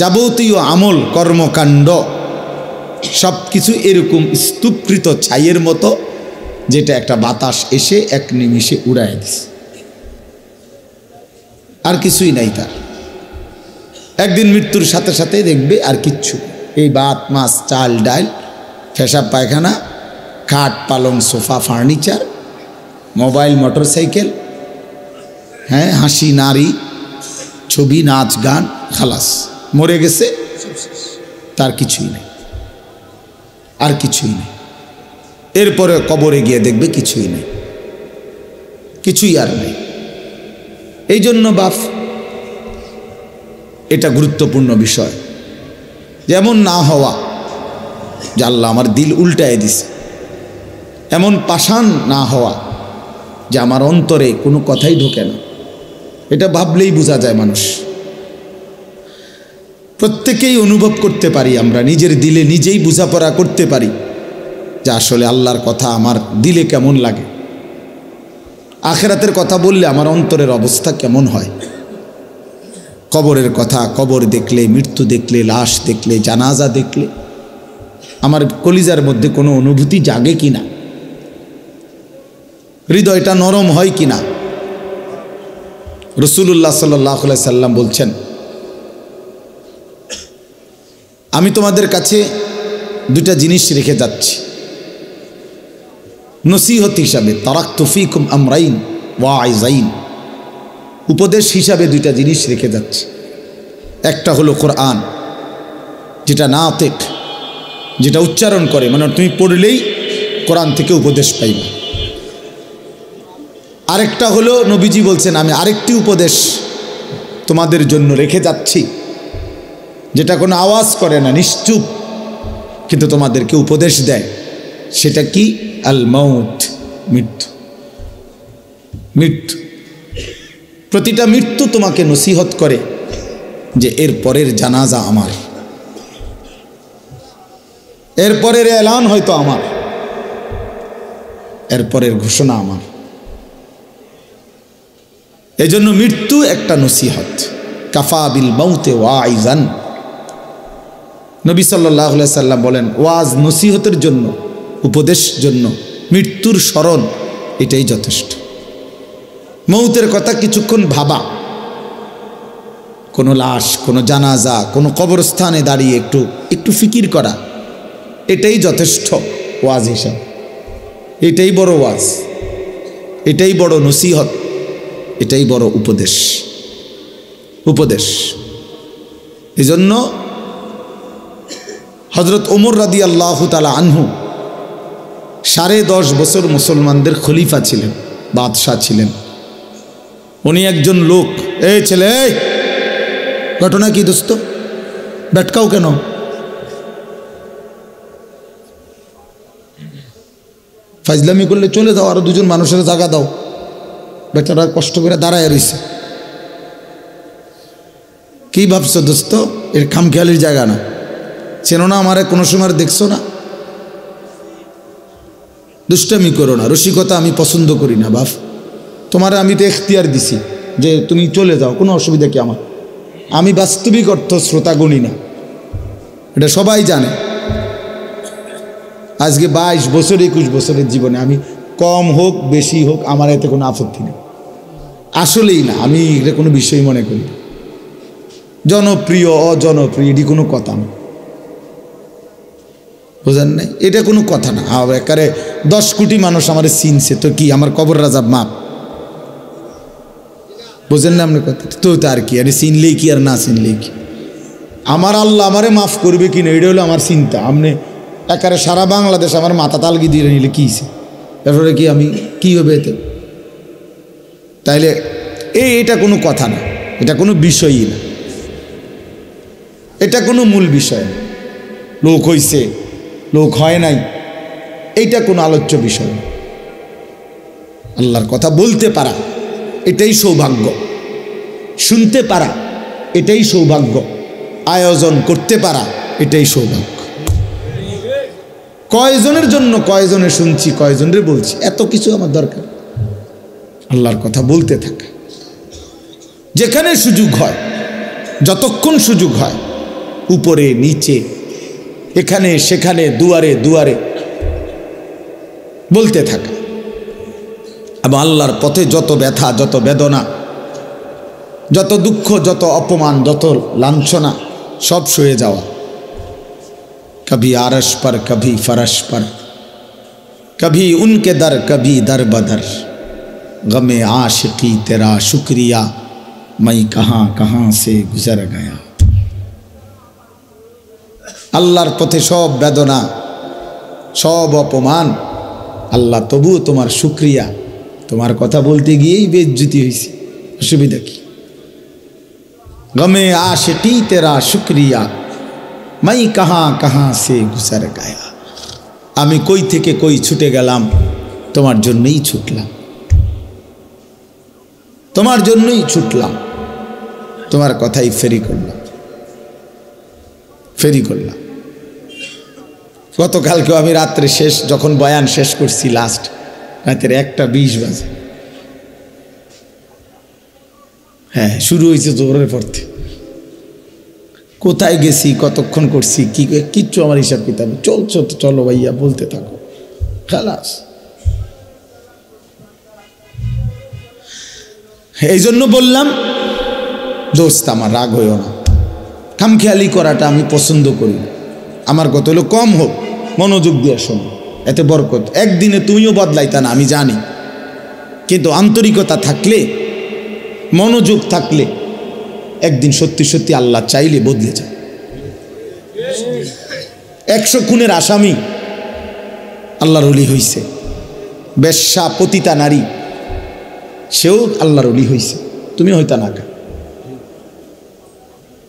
যাবতীয় আমল কর্মকাণ্ড সব কিছু এরকম স্তূপকৃত ছাইয়ের মতো, যেটা একটা বাতাস এসে এক নিমিষে উড়ায় দিছে, আর কিছুই নাই তার। একদিন মৃত্যুর সাথে সাথে দেখবে আর কিচ্ছু, এই ভাত মাছ চাল ডাল পেশাব পায়খানা, খাট পালং সোফা ফার্নিচার, মোবাইল মোটরসাইকেল, হ্যাঁ হাসি নারী ছবি নাচ গান, খালাস, মরে গেছে, তার কিছুই নেই, আর কিছুই নেই। এরপরে কবরে গিয়ে দেখবে কিছুই নেই, কিছুই আর নেই। এই জন্য বাপ, এটা গুরুত্বপূর্ণ বিষয়, যেমন না হওয়া যে আল্লাহ আমার দিল উল্টায় দিছে, এমন পাষাণ না হওয়া যে আমার অন্তরে কোনো কথাই ঢোকে না। এটা ভাবলেই বোঝা যায় মানুষ। প্রত্যেকেই অনুভব করতে পারি, আমরা নিজের দিলে নিজেই বোঝাপড়া করতে পারি যে আসলে আল্লাহর কথা আমার দিলে কেমন লাগে, আখিরাতের কথা বললে আমার অন্তরের অবস্থা কেমন হয়। কবরের কথা, কবর দেখলে, মৃত্যু দেখলে, লাশ দেখলে, জানাজা দেখলে আমার কলিজার মধ্যে কোনো অনুভূতি জাগে কিনা, হৃদয়টা নরম হয় কিনা। রাসূলুল্লাহ সাল্লাল্লাহু আলাইহি সাল্লাম বলছেন, আমি তোমাদের কাছে দুটা জিনিস রেখে যাচ্ছি নসিহত হিসাবে, তারাকতু ফীকুম আমরাইন ওয়াইজাইন, উপদেশ হিসাবে দুইটা জিনিস রেখে যাচ্ছে। একটা হলো কোরআন, যেটা নাতিক, যেটা উচ্চারণ করে, মানে তুমি পড়লেই কোরআন থেকে উপদেশ পাইবে। আরেকটা হলো নবীজি বলছেন, আমি আরেকটি উপদেশ তোমাদের জন্য রেখে যাচ্ছি, যেটা কোনো আওয়াজ করে না, নিশ্চুপ, কিন্তু তোমাদেরকে উপদেশ দেয়। সেটা কি? আল মাউত, মৃত্যু। মৃত্যু, প্রতিটা মৃত্যু তোমাকে নসিহত করে যে এর পরের জানাজা আমার, এর পরের এলান হয়তো আমার, এর পরের ঘোষণা আমার। এজন্য মৃত্যু একটা নসিহত। কাফা বিল মাউতে ওয়াইজান, নবী সাল্লাল্লাহু আলাইহি সাল্লাম বলেন, ওয়াজ নসিহতের জন্য, উপদেশ জন্য মৃত্যুর স্মরণ এটাই যথেষ্ট। মৌতের কথা কিছুক্ষণ ভাবা, কোনো লাশ, কোনো জানাজা, কোনো কবরস্থানে দাঁড়িয়ে একটু ফিকির করা, এটাই যথেষ্ট ওয়াজ হিসাব। এটাই বড় ওয়াজ, এটাই বড় নসিহত, এটাই বড় উপদেশ। উপদেশ। এজন্য হযরত ওমর রাদিয়াল্লাহু তাআলা আনহু 10.5 বছর মুসলমানদের খলিফা ছিলেন, বাদশাহ ছিলেন। উনি একজন লোক, এই ছেলে, ঘটনা কি দোস্ত, ব্যাটকাও কেন? ফাজলামি করলে চলে যাও, আরো দুজন মানুষের জায়গা দাও, বেচারা কষ্ট করে দাঁড়ায় রয়েছে। কি ভাবছো দোস্ত? এর খামখেয়ালির জায়গা না। চেনো না আমারে, কোনো সময় দেখছো না? দুষ্টামি করো না, রসিকতা আমি পছন্দ করি না বাপ। তোমারে আমি তো এখতিয়ার দিছি যে তুমি চলে যাও, কোনো অসুবিধা কি আমার? আমি বাস্তবিক অর্থ শ্রোতা গুণী না, এটা সবাই জানে। আজকে 22 বছর 21 বছরের জীবনে আমি কম হোক বেশি হোক আমার এতে কোনো আপত্তি নেই, আসলেই না। আমি এটা কোনো বিষয় মনে করি না। জনপ্রিয় অজনপ্রিয় এটি কোনো কথা না, বোঝেন নাই? এটা কোনো কথা না। একারে 10 কোটি মানুষ আমার চিনছে, তো কি আমার কবর রাজাব মাপ? বোঝেন না আপনার কথা? তো তার কি, আরে চিনলেই কি আর না চিনলেই কি? আমার আল্লাহ আমারে মাফ করবে কি না, এটা হলো আমার চিন্তা। আপনি একারে সারা বাংলাদেশ আমার মাথা তালগি দিয়ে নিলে কী হয়েছে? তারপরে কি আমি কি হবে এতে? তাইলে এটা কোনো কথা না, এটা কোনো বিষয়ই না, এটা কোনো মূল বিষয় না। লোক হইছে, লোক হয় নাই, এইটা কোনো আলোচ্য বিষয় না। আল্লাহর কথা বলতে পারা এটাই সৌভাগ্য, শুনতে পারা এটাই সৌভাগ্য, আয়োজন করতে পারা এটাই সৌভাগ্য। কয়জনের জন্য কয়জনে শুনছি, কয়জনের বলছি, এত কিছু আমার দরকার। আল্লাহর কথা বলতে থাকা, যেখানে সুযোগ হয়, যতক্ষণ সুযোগ হয়, উপরে নিচে, এখানে সেখানে, দুয়ারে দুয়ারে বলতে থাকা। এবং আল্লাহর পথে যত ব্যথা, যত বেদনা, যত দুঃখ, যত অপমান, যত লাঞ্ছনা, সব সয়ে যাওয়া। कभी आरश पर, कभी फरश पर, कभी उनके दर, कभी दर बदर, गमे आशिकी तेरा शुक्रिया, मैं कहाँ कहाँ से गुजर गया। আল্লাহর পথে সব বেদনা, সব অপমান, আল্লাহ তবুও তোমার শুকরিয়া। তোমার কথা বলতে গিয়েই বেইজ্জতি হয়েছে, অসুবিধা কি? গমে আশিকি তেরা শুকরিয়া, মাই কাহা কাহা সে গুজর গায়া। আমি কই থেকে কই ছুটে গেলাম, তোমার জন্যই ছুটলাম, তোমার জন্যই ছুটলাম, তোমার কথাই ফেরি করলাম, ফেরি করলাম। গতকালকেও আমি রাত্রে শেষ যখন বয়ান শেষ করছি, লাস্ট রাতের 1:20 বাজে, হ্যাঁ শুরু হয়েছে জোরের পড়তে। কোথায় গেছি, কতক্ষণ করছি, কি কিচ্ছু আমার হিসাব কিতাব, চলছো তো চলো ভাইয়া, বলতে থাকো, খালাস। এই জন্য বললাম দোস্ত আমার রাগ হইও না, খামখেয়ালি করাটা আমি পছন্দ করি না। আমার কথা হলো কম হোক, মনোযোগ দিয়ে শোনো, এতে বরকত। একদিনে তুমিও বদলাইতা না আমি জানি, কিন্তু আন্তরিকতা থাকলে, মনোযোগ থাকলে একদিন সত্যি সত্যি আল্লাহ চাইলে বদলে যায়। 100 খুনের আসামি আল্লাহর ওলি হইছে, বেশ্যা পতিতা নারী সেও আল্লাহর ওলি হইছে, তুমি হইতা না কা?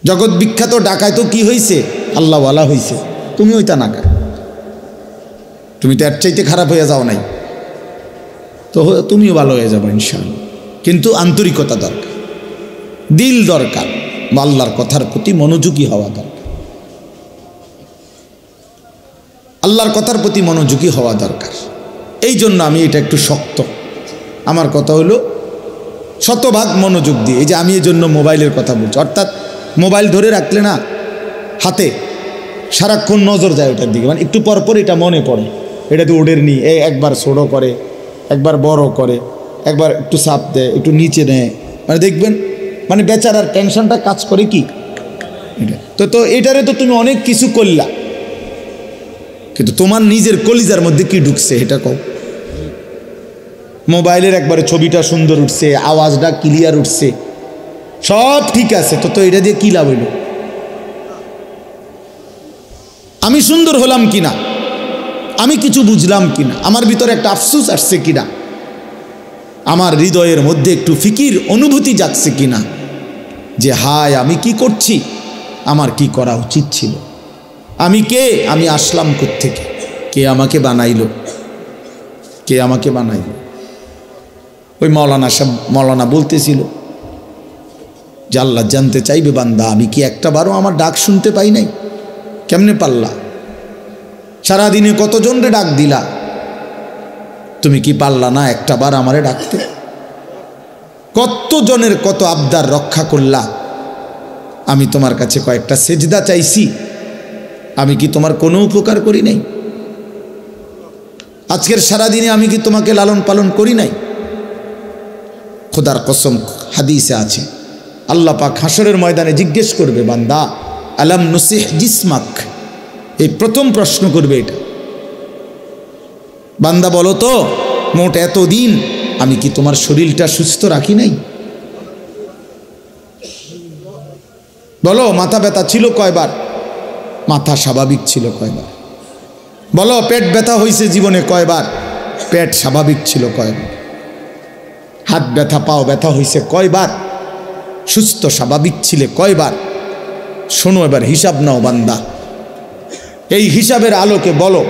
জগৎ বিখ্যাত ডাকায় তো কি হইছে, আল্লাহওয়ালা হইছে, তুমি হইতা না কা? তুমি তো এর চাইতে খারাপ হয়ে যাও নাই, তো তুমিও ভালো হয়ে যাবো ইনশাআল্লাহ। কিন্তু আন্তরিকতা দরকার, দিল দরকার, আল্লাহর কথার প্রতি মনোযোগী হওয়া দরকার, আল্লাহর কথার প্রতি মনোযোগী হওয়া দরকার। এই জন্য আমি এটা একটু শক্ত, আমার কথা হলো শতভাগ মনোযোগ দিয়ে। এই যে আমি এই জন্য মোবাইলের কথা বলছি, অর্থাৎ মোবাইল ধরে রাখলে না হাতে সারাক্ষণ নজর যায় ওটার দিকে, মানে একটু পরপর এটা মনে পড়ে, এটা তো ওডের নি, একবার ছোটো করে, একবার বড় করে, একবার একটু চাপ দেয়, একটু নিচে নেয়, মানে দেখবেন মানে বেচারার টেনশনটা কাজ করে কি এটা তো এটারে তো তুমি অনেক কিছু করলা, কিন্তু তোমার নিজের কলিজার মধ্যে কি ঢুকছে এটা কও। মোবাইলের একবারে ছবিটা সুন্দর উঠছে, আওয়াজটা ক্লিয়ার উঠছে, সব ঠিক আছে, তো এটা দিয়ে কি লাভ হইল? আমি সুন্দর হলাম কিনা, আমি কিছু বুঝলাম কিনা, আমার ভিতরে একটা আফসোস আসছে কিনা, আমার হৃদয়ের মধ্যে একটু ফিকির অনুভূতি যাচ্ছে কিনা, যে হায় আমি কি করছি, আমার কি করা উচিত ছিল, আমি কে, আমি আসলাম কোত্থেকে, কে আমাকে বানাইল, কে আমাকে বানাইল। ওই মৌলানা বলতেছিল যে আল্লাহ জানতে চাইবে বান্দা আমি কি একটা বারও আমার ডাক শুনতে পাই নাই? কেমনে পারলা? সারাদিনে কতজনরে ডাক দিলা, তুমি কি পারলা না একটা বার আমারে ডাকতে? কতজনের কত আবদার রক্ষা করলা, আমি তোমার কাছে কয়েকটা সেজদা চাইছি, আমি কি তোমার কোনো উপকার করি নাই? আজকের সারাদিনে আমি কি তোমাকে লালন পালন করি নাই? খোদার কসম হাদিসে আছে, আল্লাহ পাক হাসরের ময়দানে জিজ্ঞেস করবে, বান্দা আলাম নুসিহ জিসমাক, এই প্রথম প্রশ্ন করবে এটা। বান্দা বলো তো মোট এতদিন আমি কি তোমার শরীরটা সুস্থ রাখি নাই? বলো মাথা ব্যথা ছিল কয়বার? মাথা স্বাভাবিক ছিল কয়বার? বলো পেট ব্যথা হয়েছে জীবনে কয়বার? পেট স্বাভাবিক ছিল কয়বার? হাত ব্যথা পাও ব্যথা হয়েছে কয়বার? সুস্থ স্বাভাবিক ছিলে কয়বার? শোনো এবার হিসাব নাও বান্দা, এই হিসাবের আলোকে বলো,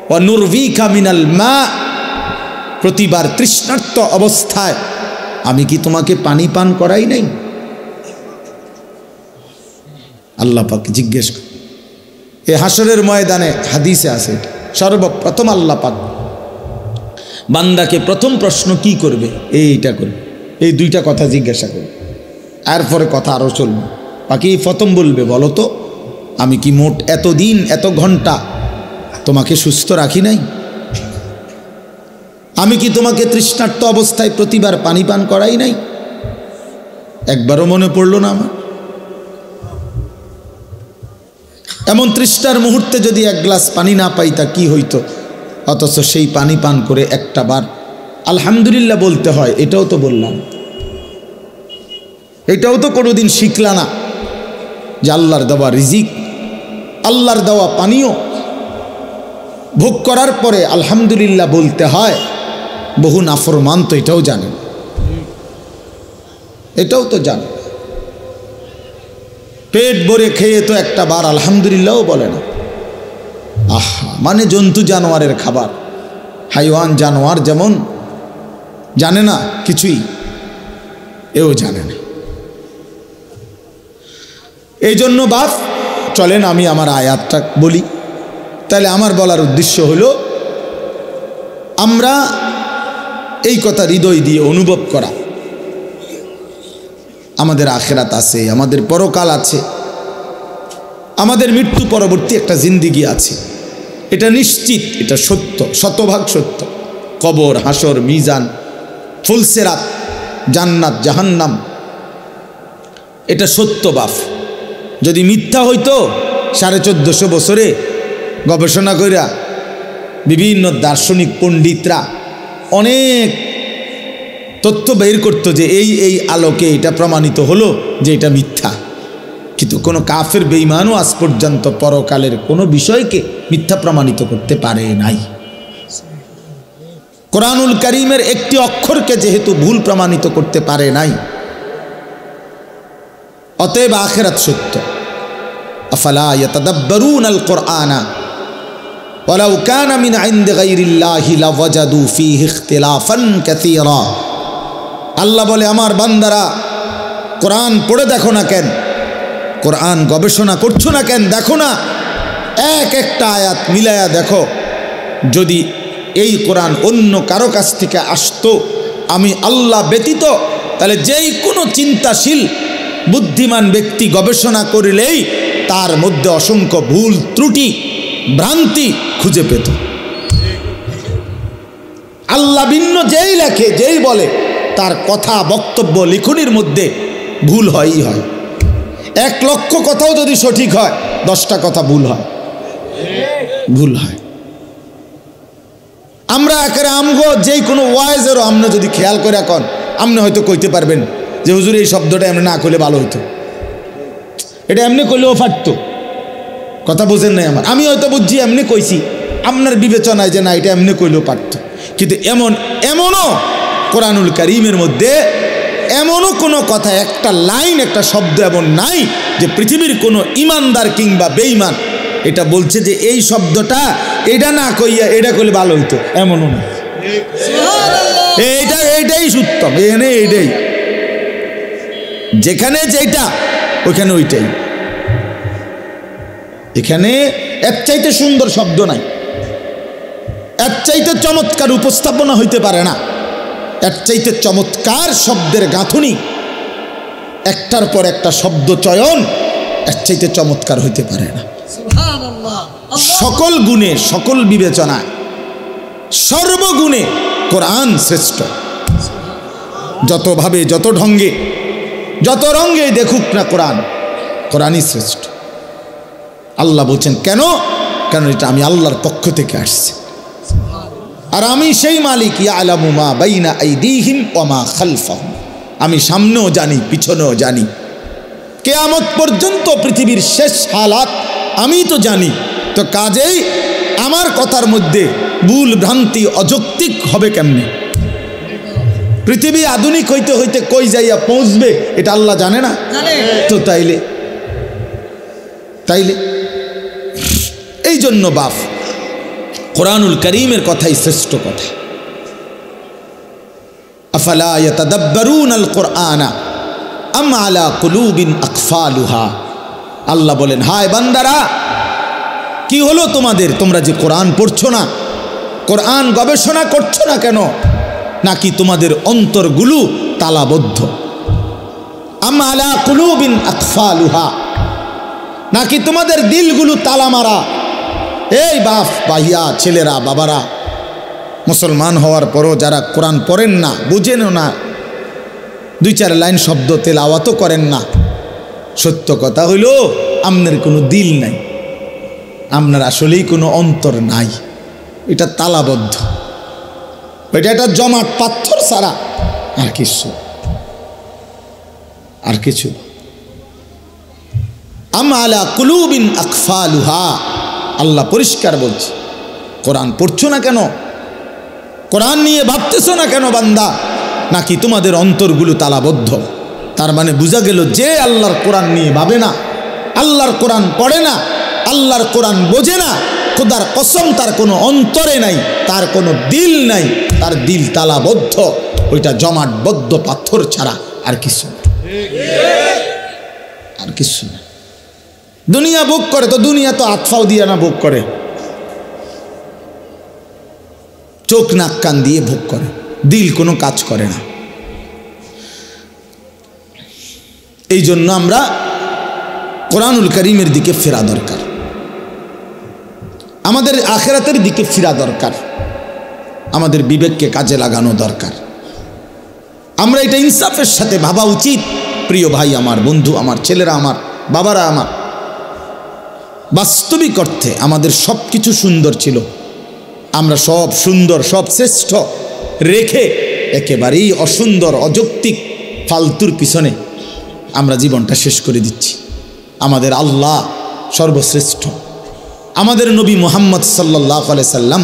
ওয়ানুরভিকা মিনাল মা, প্রতিবার তৃষ্ণার্ত অবস্থায় আমি কি তোমাকে পানি পান করাই নাই? আল্লাহ পাক জিজ্ঞেস করে। এই হাসরের ময়দানে হাদিসে আছে, সর্বপ্রথম আল্লাহ পাক বান্দাকে প্রথম প্রশ্ন কি করবে? এইটা করবে, এই দুইটা কথা জিজ্ঞাসা করবে, এরপরে কথা আরও চলবে। বাকি প্রথম বলবে, বলো তো আমি কি মোট এতদিন এত ঘন্টা তোমাকে সুস্থ রাখি নাই? আমি কি তোমাকে তৃষ্ণার্ত অবস্থায় প্রতিবার পানি পান করাই নাই? একবারও মনে পড়লো না আমার? এমন তৃষ্ণার মুহূর্তে যদি এক গ্লাস পানি না পাই তা কি হইতো? অথচ সেই পানি পান করে একটা বার আলহামদুলিল্লাহ বলতে হয়, এটাও তো বললাম, এটাও তো কোনোদিন শিখলা না যে আল্লাহর দেওয়া রিজিক, আল্লাহর দেওয়া পানীয় ভোগ করার পরে আলহামদুলিল্লাহ বলতে হয়। বহু নাফরমান তো এটাও জানে, এটাও তো জানে। পেট ভরে খেয়ে তো একটা বার আলহামদুলিল্লাহও বলে না। আহা, মানে জন্তু জানোয়ারের খাবার। হাইওয়ান জানোয়ার যেমন জানে না কিছুই, এও জানে না। এই জন্য বাপ চলেন আমি আমার আয়াতটা বলি। তাহলে আমার বলার উদ্দেশ্য হলো আমরা এই কথা হৃদয় দিয়ে অনুভব করা, আমাদের আখিরাত আছে, আমাদের পরকাল আছে, আমাদের মৃত্যু পরবর্তী একটা জিন্দিগি আছে। এটা নিশ্চিত, এটা সত্য, শতভাগ সত্য। কবর, হাসর, মিজান, ফুলসেরাত, জান্নাত, জাহান্নাম, এটা সত্য বাপ। যদি মিথ্যা হইতো 1450 বছরে গবেষণা কইরা বিভিন্ন দার্শনিক পণ্ডিতরা অনেক তথ্য বের করতো যে এই আলোকে এটা প্রমাণিত হলো যে এটা মিথ্যা। কিন্তু কোনো কাফের বেঈমানও আজ পর্যন্ত পরকালের কোনো বিষয়কে মিথ্যা প্রমাণিত করতে পারে নাই। কোরআনুল কারীমের একটি অক্ষরকে যেহেতু ভুল প্রমাণিত করতে পারে নাই, অতএব আখিরাত সত্য। আফালা ইয়াতাদাব্বারুনাল কুরআনা ওয়ালাউ কানা মিন ইনদি গায়রিল্লাহি লাওয়াজাদু ফীহি ইখতিলাফান কাসীরা। আল্লাহ বলে, আমার বান্দারা কোরআন পড়ে দেখো না কেন, কোরআন গবেষণা করছো না কেন, দেখো না এক একটা আয়াত মিলায়া দেখো। যদি এই কোরআন অন্য কারো কাছ থেকে আসতো আমি আল্লাহ ব্যতীত, তাহলে যেই কোনো চিন্তাশীল বুদ্ধিমান ব্যক্তি গবেষণা করলেই তার মধ্যে অসংখ্য ভুল ত্রুটি ভ্রান্তি খুঁজে পেত। আল্লাহ ভিন্ন যেই লেখে, যেই বলে, তার কথা বক্তব্য লিখনির মধ্যে ভুল হয়ই হয়। 1 লক্ষ কথাও যদি সঠিক হয়, 10টা কথা ভুল হয়, ভুল হয়। আমরা একেবারে আমগো যেই কোনো ওয়াইজেরও আমনে যদি খেয়াল করে এখন আপনি হয়তো কইতে পারবেন যে হুজুর এই শব্দটা এমনি না করলে ভালো হইতো, এটা এমনি করলেও পারতো। কথা বুঝেন নাই আমার? আমি হয়তো বুঝছি এমনি কইছি, আপনার বিবেচনায় যে না এটা এমনি করলেও পারতো। কিন্তু এমনও কোরআনুল কারীমের মধ্যে এমনও কোনো কথা, একটা লাইন, একটা শব্দ এমন নাই যে পৃথিবীর কোনো ইমানদার কিংবা বেঈমান এটা বলছে যে এই শব্দটা এটা না কইয়া এটা করলে ভালো হইতো, এমনও না। এইটাই সত্যম, এখানে এইটাই, যেখানে যেটা ওইখানে ওইটাই। এখানে এর চাইতে সুন্দর শব্দ নাই, এর চাইতে চমৎকার উপস্থাপনা হইতে পারে না, এর চাইতে চমৎকার শব্দের গাঁথুনি, একটার পর একটা শব্দ চয়ন এর চাইতে চমৎকার হইতে পারে না। সকল গুণে, সকল বিবেচনায়, সর্বগুণে কোরআন শ্রেষ্ঠ। যতভাবে, যত ঢঙ্গে, যত রঙ্গে দেখুক না কোরআন, কোরআনই শ্রেষ্ঠ। আল্লাহ বলছেন কেন? কারণ এটা আমি আল্লাহর পক্ষ থেকে আসছে, আর আমি সেই মালিক, ইয়ালামু মা বাইনা আইদিহিম ওয়া মা খালফাহুম। আমি সামনেও জানি, পিছনেও জানি, কিয়ামত পর্যন্ত পৃথিবীর শেষ হালাত আমি তো জানি। তো কাজেই আমার কথার মধ্যে ভুল ভ্রান্তি অযৌক্তিক হবে কেমনে? পৃথিবী আধুনিক হইতে হইতে কই যাইয়া পৌঁছবে এটা আল্লাহ জানে না? তো তাইলে এই জন্য বাপ কোরআনুল কারীমের কথাই শ্রেষ্ঠ কথা। আফালা ইয়াতাদাব্বারুনাল কুরআনা আম আলা কুলুবিন আকফালুহা। আল্লাহ বলেন, হায় বান্দারা, কি হলো তোমাদের? তোমরা যে কোরআন পড়ছো না, কোরআন গবেষণা করছো না কেন? নাকি তোমাদের অন্তরগুলো তালাবদ্ধ? আম আলা কুলুবিন আকফালুহা, নাকি তোমাদের দিলগুলো তালা মারা? এই বাপ ভাইয়া, ছেলেরা, বাবারা, মুসলমান হওয়ার পরও যারা কোরআন পড়েন না, বুঝেনও না, 2-4 লাইন শব্দ তেলাওয়াতও করেন না, সত্য কথা হইল আপনার কোনো দিল নাই, আপনার আসলেই কোনো অন্তর নাই। এটা তালাবদ্ধ, এটা একটা জমাট পাথর ছাড়া আর কিছু। আম আলা কুলুবিন আকফালুহা, আল্লাহ পরিষ্কার বলছে। কোরআন পড়ছো না কেন? কোরআন নিয়ে ভাবতেছো না কেন বান্দা? নাকি তোমাদের অন্তরগুলো তালাবদ্ধ? তার মানে বোঝা গেল যে আল্লাহর কোরআন নিয়ে ভাবে না, আল্লাহর কোরআন পড়ে না, আল্লাহর কোরআন বোঝে না, খোদার কসম তার কোনো অন্তরে নাই, তার কোনো দিল নাই, তার দিল তালাবদ্ধ, ওইটা জমাটবদ্ধ পাথর ছাড়া আর কিছু না, আর কিছু না। দুনিয়া ভোগ করে তো, দুনিয়া তো আতফাও দিয়ে না ভোগ করে, চোখ নাক কান দিয়ে ভোগ করে, দিল কোনো কাজ করে না। এই জন্য আমরা কোরআনুল কারীমের দিকে ফেরা দরকার, আমাদের আখিরাতের দিকে ফিরা দরকার, আমাদের বিবেককে কাজে লাগানো দরকার। আমরা এটা ইনসাফের সাথে ভাবা উচিত। প্রিয় ভাই আমার, বন্ধু আমার, ছেলেরা আমার, বাবারা আমার, বাস্তবিক অর্থে আমাদের সব কিছু সুন্দর ছিল, আমরা সব সুন্দর, সব শ্রেষ্ঠ রেখে একেবারেই অসুন্দর, অযৌক্তিক, ফালতুর পিছনে আমরা জীবনটা শেষ করে দিচ্ছি। আমাদের আল্লাহ সর্বশ্রেষ্ঠ, আমাদের নবী মুহাম্মদ সাল্লাল্লাহু আলাইহি সাল্লাম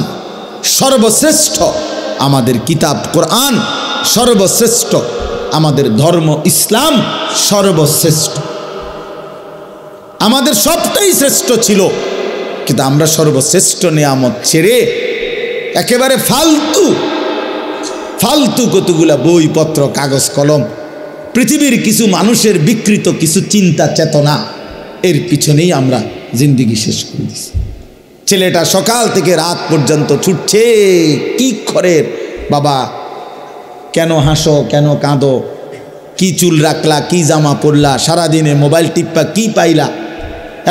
সর্বশ্রেষ্ঠ, আমাদের কিতাব কোরআন সর্বশ্রেষ্ঠ, আমাদের ধর্ম ইসলাম সর্বশ্রেষ্ঠ, আমাদের সবটাই শ্রেষ্ঠ ছিল। কিন্তু আমরা সর্বশ্রেষ্ঠ নিয়ামত ছেড়ে একেবারে ফালতু ফালতু কতগুলা বইপত্র, কাগজ কলম, পৃথিবীর কিছু মানুষের বিকৃত কিছু চিন্তা চেতনা, এর পিছনেই আমরা জিন্দিগি শেষ করে দিছি। ছেলেটা সকাল থেকে রাত পর্যন্ত ছুটছে, কি করে বাবা, কেন হাসো, কেন কাঁদো, কি চুল রাখলা, কি জামা পরলা, সারাদিনে মোবাইল টিপ্পা কি পাইলা,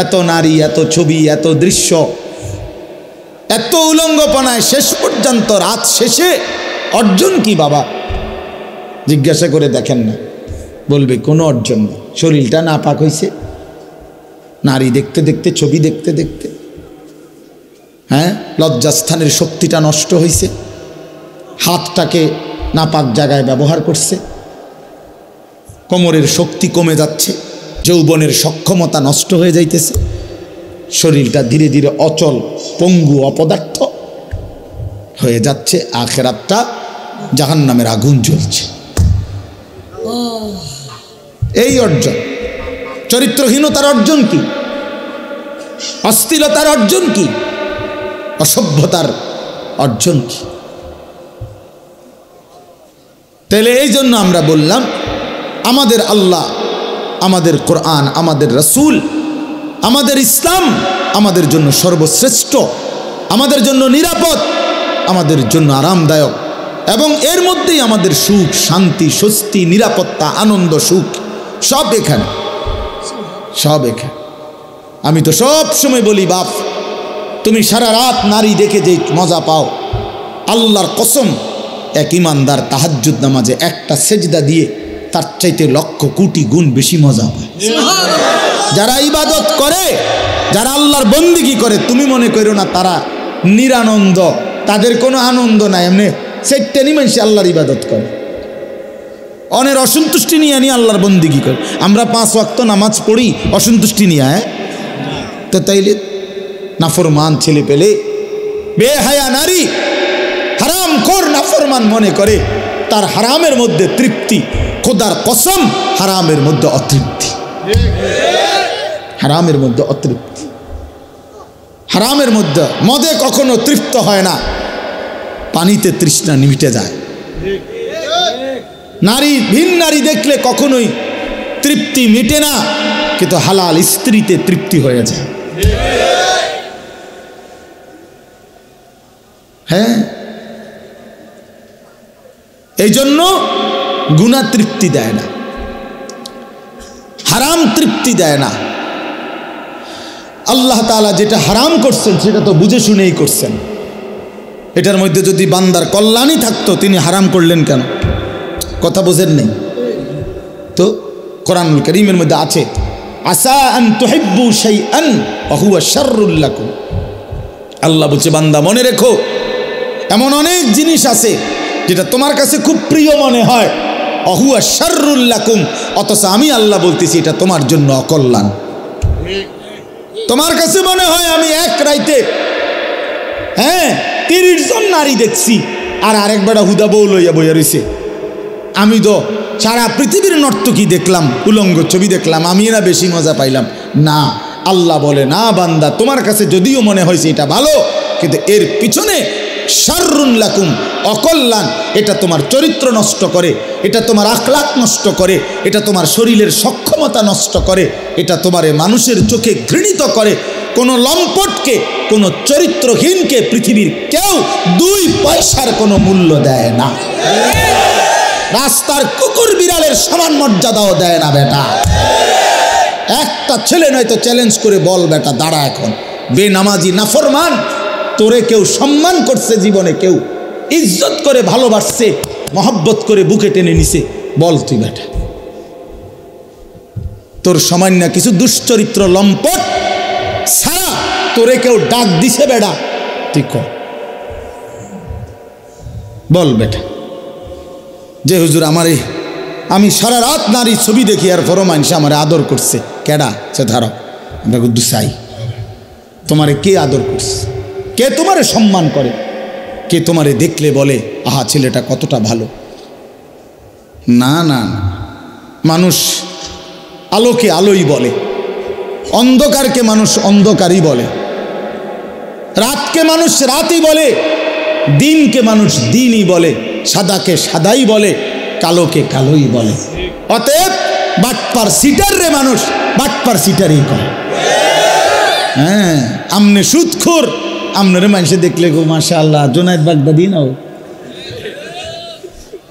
এত নারী, এত ছবি, এত দৃশ্য, এত উলঙ্গপনায় শেষ পর্যন্ত রাত শেষে অর্জন কি বাবা? জিজ্ঞাসা করে দেখেন না, বলবে কোনো অর্জন না। শরীরটা নাপাক হয়েছে, নারী দেখতে দেখতে, ছবি দেখতে দেখতে, হ্যাঁ, লজ্জাস্থানের শক্তিটা নষ্ট হয়েছে, হাতটাকে নাপাক জায়গায় ব্যবহার করছে, কোমরের শক্তি কমে যাচ্ছে, যৌবনের সক্ষমতা নষ্ট হয়ে যাইতেছে, শরীরটা ধীরে ধীরে অচল, পঙ্গু, অপদার্থ হয়ে যাচ্ছে, আখেরাতটা জাহান্নামের আগুন জ্বলছে। এই অর্জন, চরিত্রহীনতার অর্জন কি? অশ্লীলতার অর্জন কি? অসভ্যতার অর্জন কি? তাহলে এই জন্য আমরা বললাম, আমাদের আল্লাহ, আমাদের কোরআন, আমাদের রাসূল, আমাদের ইসলাম আমাদের জন্য সর্বশ্রেষ্ঠ, আমাদের জন্য নিরাপদ, আমাদের জন্য আরামদায়ক, এবং এর মধ্যেই আমাদের সুখ, শান্তি, স্বস্তি, নিরাপত্তা, আনন্দ, সুখ সব এখানে, সব এখানে। আমি তো সব সময় বলি, বাপ, তুমি সারা রাত নারী দেখে যে মজা পাও, আল্লাহর কসম, এক ইমানদার তাহাজ্জুদ নামাজে একটা সেজদা দিয়ে তার চাইতে লক্ষ কোটি গুণ বেশি মজা পায়। যারা ইবাদত করে, যারা আল্লাহর বন্দেগী করে, তুমি মনে করো না তারা নিরানন্দ, তাদের কোনো আনন্দ নাই, এমনি সেটানি মানুষ আল্লাহর ইবাদত করে, অনের অসন্তুষ্টি নিয়ে আল্লাহর বন্দেগী করে। আমরা 5 ওয়াক্ত নামাজ পড়ি অসন্তুষ্টি নিয়ে, হ্যাঁ, তো তাইলে নাফরমান ছেলে পেলে, বেহায়া নারী, হারামখোর নাফরমান মনে করে তার হারামের মধ্যে তৃপ্তি, খোদার কসম হারামের মধ্যে অতৃপ্তি, হারামের মধ্যে অতৃপ্তি, হারামের মধ্যে। মদে কখনো তৃপ্ত হয় না, পানিতে তৃষ্ণা মিটে যায়। নারী, ভিন নারী দেখলে কখনোই তৃপ্তি মিটে না, কিন্তু হালাল স্ত্রীতে তৃপ্তি হয়ে যায়। হ্যাঁ, এই জন্য গুনাহ তৃপ্তি দেয় না, হারাম তৃপ্তি দেয় না। আল্লাহ তাআলা যেটা হারাম করছেন সেটা তো বুঝে শুনেই করছেন। এটার মধ্যে যদি বান্দার কল্যাণই থাকতো তিনি হারাম করলেন কেন? কথা বোঝেন নেই তো? কোরআনুল কারীমের মধ্যে আছে আসা আন তুহিব্বু শাইআন ওয়া হুয়া শাররুল লাকুম। আল্লাহ বলছে বান্দা মনে রেখো এমন অনেক জিনিস আছে যেটা তোমার কাছে খুব প্রিয় মনে হয়, ওয়া হুয়া শাররুল লাকুম, অথচ আমি আল্লাহ বলতেছি এটা তোমার জন্য অকল্যাণ। তোমার কাছে মনে হয় আমি এক রাইতে 30 জন নারী দেখছি আর আরেক বেড়া হুদা বউ লইয়া বইয়া রইছে, আমি তো সারা পৃথিবীর নর্তকী দেখলাম, উলঙ্গ ছবি দেখলাম, আমি না বেশি মজা পাইলাম না। আল্লাহ বলে না বান্দা, তোমার কাছে যদিও মনে হয়েছে এটা ভালো, কিন্তু এর পিছনে শাররুন লাকুম, অকল্যাণ। এটা তোমার চরিত্র নষ্ট করে, এটা তোমার আখলাক নষ্ট করে, এটা তোমার শরীরের সক্ষমতা নষ্ট করে, এটা তোমারে মানুষের চোখে ঘৃণিত করে। কোনো লম্পটকে, কোনো চরিত্রহীনকে পৃথিবীর কেউ 2 পয়সার কোনো মূল্য দেয় না। রাস্তার কুকুর বিড়ালের সমান মর্যাদাও দেয় না বেটা। একটা ছেলে নয়তো চ্যালেঞ্জ করে বল বেটা দাঁড়া, এখন বেনামাজি নাফরমান তোরে কেউ সম্মান করছে জীবনে, কেউ ইজ্জত করে ভালোবাসছে, মহব্বত করে বুকে টেনে নিছে, বল তুই বেটা। তোর সামান্য কিছু দুশ্চরিত্র লম্পট সারা তোরে কেউ ডাক দিছে বেটা, তুই কর, বল বেটা। যে হুজুর আমারে আমি সারা রাত নারী ছবি দেখি আর পরও মানুষ আমার আদর করছে, কেডা? সে ধারো আমরা দুসাই, তোমারে কে আদর করছে? কে তোমারে সম্মান করে? কে তোমারে দেখলে বলে আহা ছেলেটা কতটা ভালো? না না, মানুষ আলোকে আলোই বলে, অন্ধকারকে মানুষ অন্ধকারই বলে, রাতকে মানুষ রাতই বলে, দিনকে মানুষ দিনই বলে, সাদাকে সাদাই বলে, কালোকে কালোই বলে। অতএব বাটপার সিটার রে মানুষ বাটপার সিটারই কয়। হ্যাঁ, আমনে সুদখোর, আমনের মানুষে দেখলে গো মাশাআল্লাহ জোনায়েদ বাগদাদি নাও,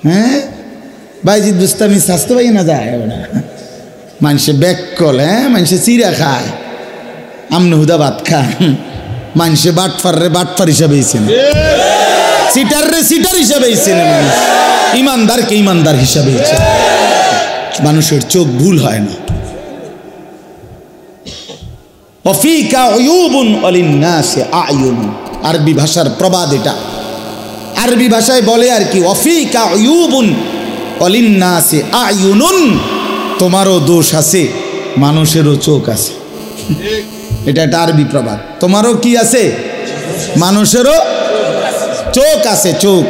হ্যাঁ বাইজিদ বুস্তামি স্বাস্থ্য পাই না যায় ওরা মানুষে ব্যাককল, মানুষে চিরা খায়, আমনে হুদা ভাত খায়। মানুষে বাটপার রে বাটপার হিসাবে সিটার রে সিটার হিসাবে মানুষ, ইমানদারকে ইমানদার হিসাবে। মানুষের চোখ ভুল হয় না। ওয়াফিকা উয়ুবুন ওয়ালিন্নাসি আয়ুন, আরবি ভাষার প্রবাদ এটা। আরবি ভাষায় বলে আর কি, ওয়াফিকা উয়ুবুন ওয়ালিন্নাসি আয়ুনুন, তোমারও দোষ আছে মানুষেরও চোখ আছে। এটা একটা আরবি প্রবাদ। তোমারও কি আছে? মানুষেরও চোখ আছে, চোখ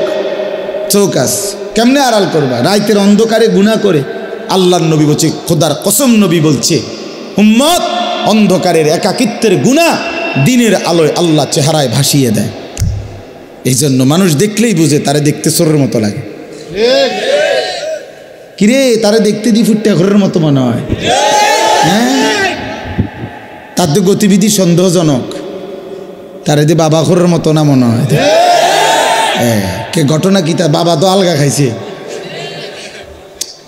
চোখ আছে। কেমনে আড়াল করবা? রাইতের অন্ধকারে গুনাহ করে। আল্লাহর নবী বলছে, খোদার কসম নবী বলছে, উম্মত অন্ধকারের একাকিত্বের গুনাহ দিনের আলোয় আল্লাহ চেহারায় ভাসিয়ে দেয়। এই জন্য মানুষ দেখলেই বুঝে তারে দেখতে চোরের মতো লাগে। কিরে তারে দেখতে দি ফুটটা ঘরের মতো মনে হয়, হ্যাঁ তার তো গতিবিধি সন্দেহজনক, তারে দি বাবা ঘরের মতো না মনে হয়। কে ঘটনা কি? তার বাবা তো আলগা খাইছে,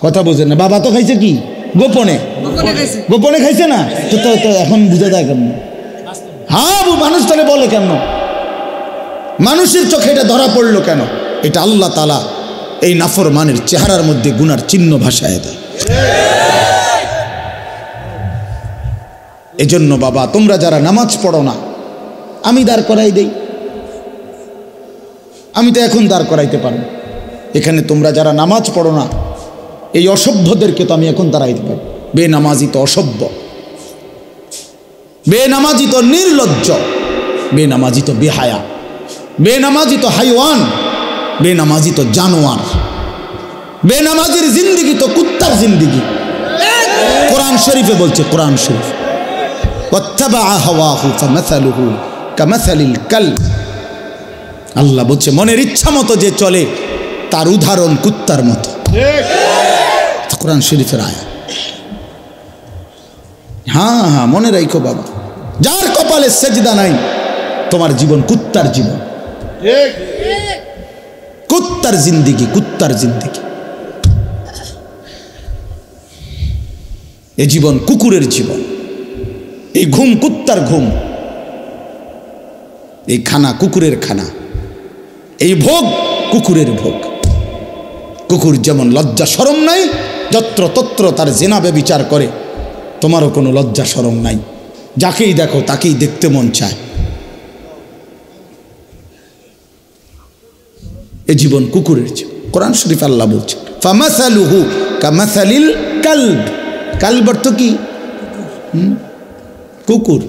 কথা বোঝেন না। বাবা তো খাইছে কি গোপনে, গোপনে খাইছে না তো এখন বুঝে যায় কেন? হ্যাঁ মানুষ তাহলে বলে কেন? মানুষের চোখে এটা ধরা পড়লো কেন? এটা আল্লাহ তাআলা এই নাফরমানের চেহারার মধ্যে গুনার চিহ্ন ভাসায় দেয়। এজন্য বাবা তোমরা যারা নামাজ পড়ো না, আমি দাঁড় করাই দেই, আমি তো এখন দাঁড় করাইতে পারবো। এখানে তোমরা যারা নামাজ পড়ো না, এই অসভ্যদেরকে তো আমি এখন দাঁড়াইতে পারবো। বেনামাজি তো অসভ্য, বেনামাজি তো নির্লজ্জ, বেনামাজি তো বেহায়া, বেনামাজি তো হাইওয়ান, বেনামাজি তো জানোয়ার, বেনামাজির জিন্দিগি তো কুত্তার জিন্দিগি। কোরআন শরীফে বলছে, কোরআন শরীফ, ওয়াত্তাবা হাওয়াহু ফামাসালুহু কামাসালিল কালব। আল্লাহ বলছে মনের ইচ্ছা মতো যে চলে তার উদাহরণ কুত্তার মতো। কোরআন শরীফের আয়াত। হ্যাঁ হ্যাঁ, মনে রাখো বাবা, যার কপালে সেজদা নাই তোমার জীবন কুত্তার জীবন, কুত্তার জিন্দিগি, কুত্তার জিন্দিগি। এই জীবন কুকুরের জীবন, এই ঘুম কুত্তার ঘুম, এই খানা কুকুরের খানা, এই ভোগ কুকুরের ভোগ। কুকুর যেমন লজ্জা শরম নাই, যত্র তত্র তার জেনা ব্যভিচার করে, তোমারও কোনো লজ্জা শরম নাই, যাকেই দেখো তাকেই দেখতে মন চায়। এ জীবন কুকুরের জীবন। কোরআন শরীফ আল্লাহ বলছে ফামাসালুহু কামাসালিল কালব। কালব অর্থ কি? কুকুর।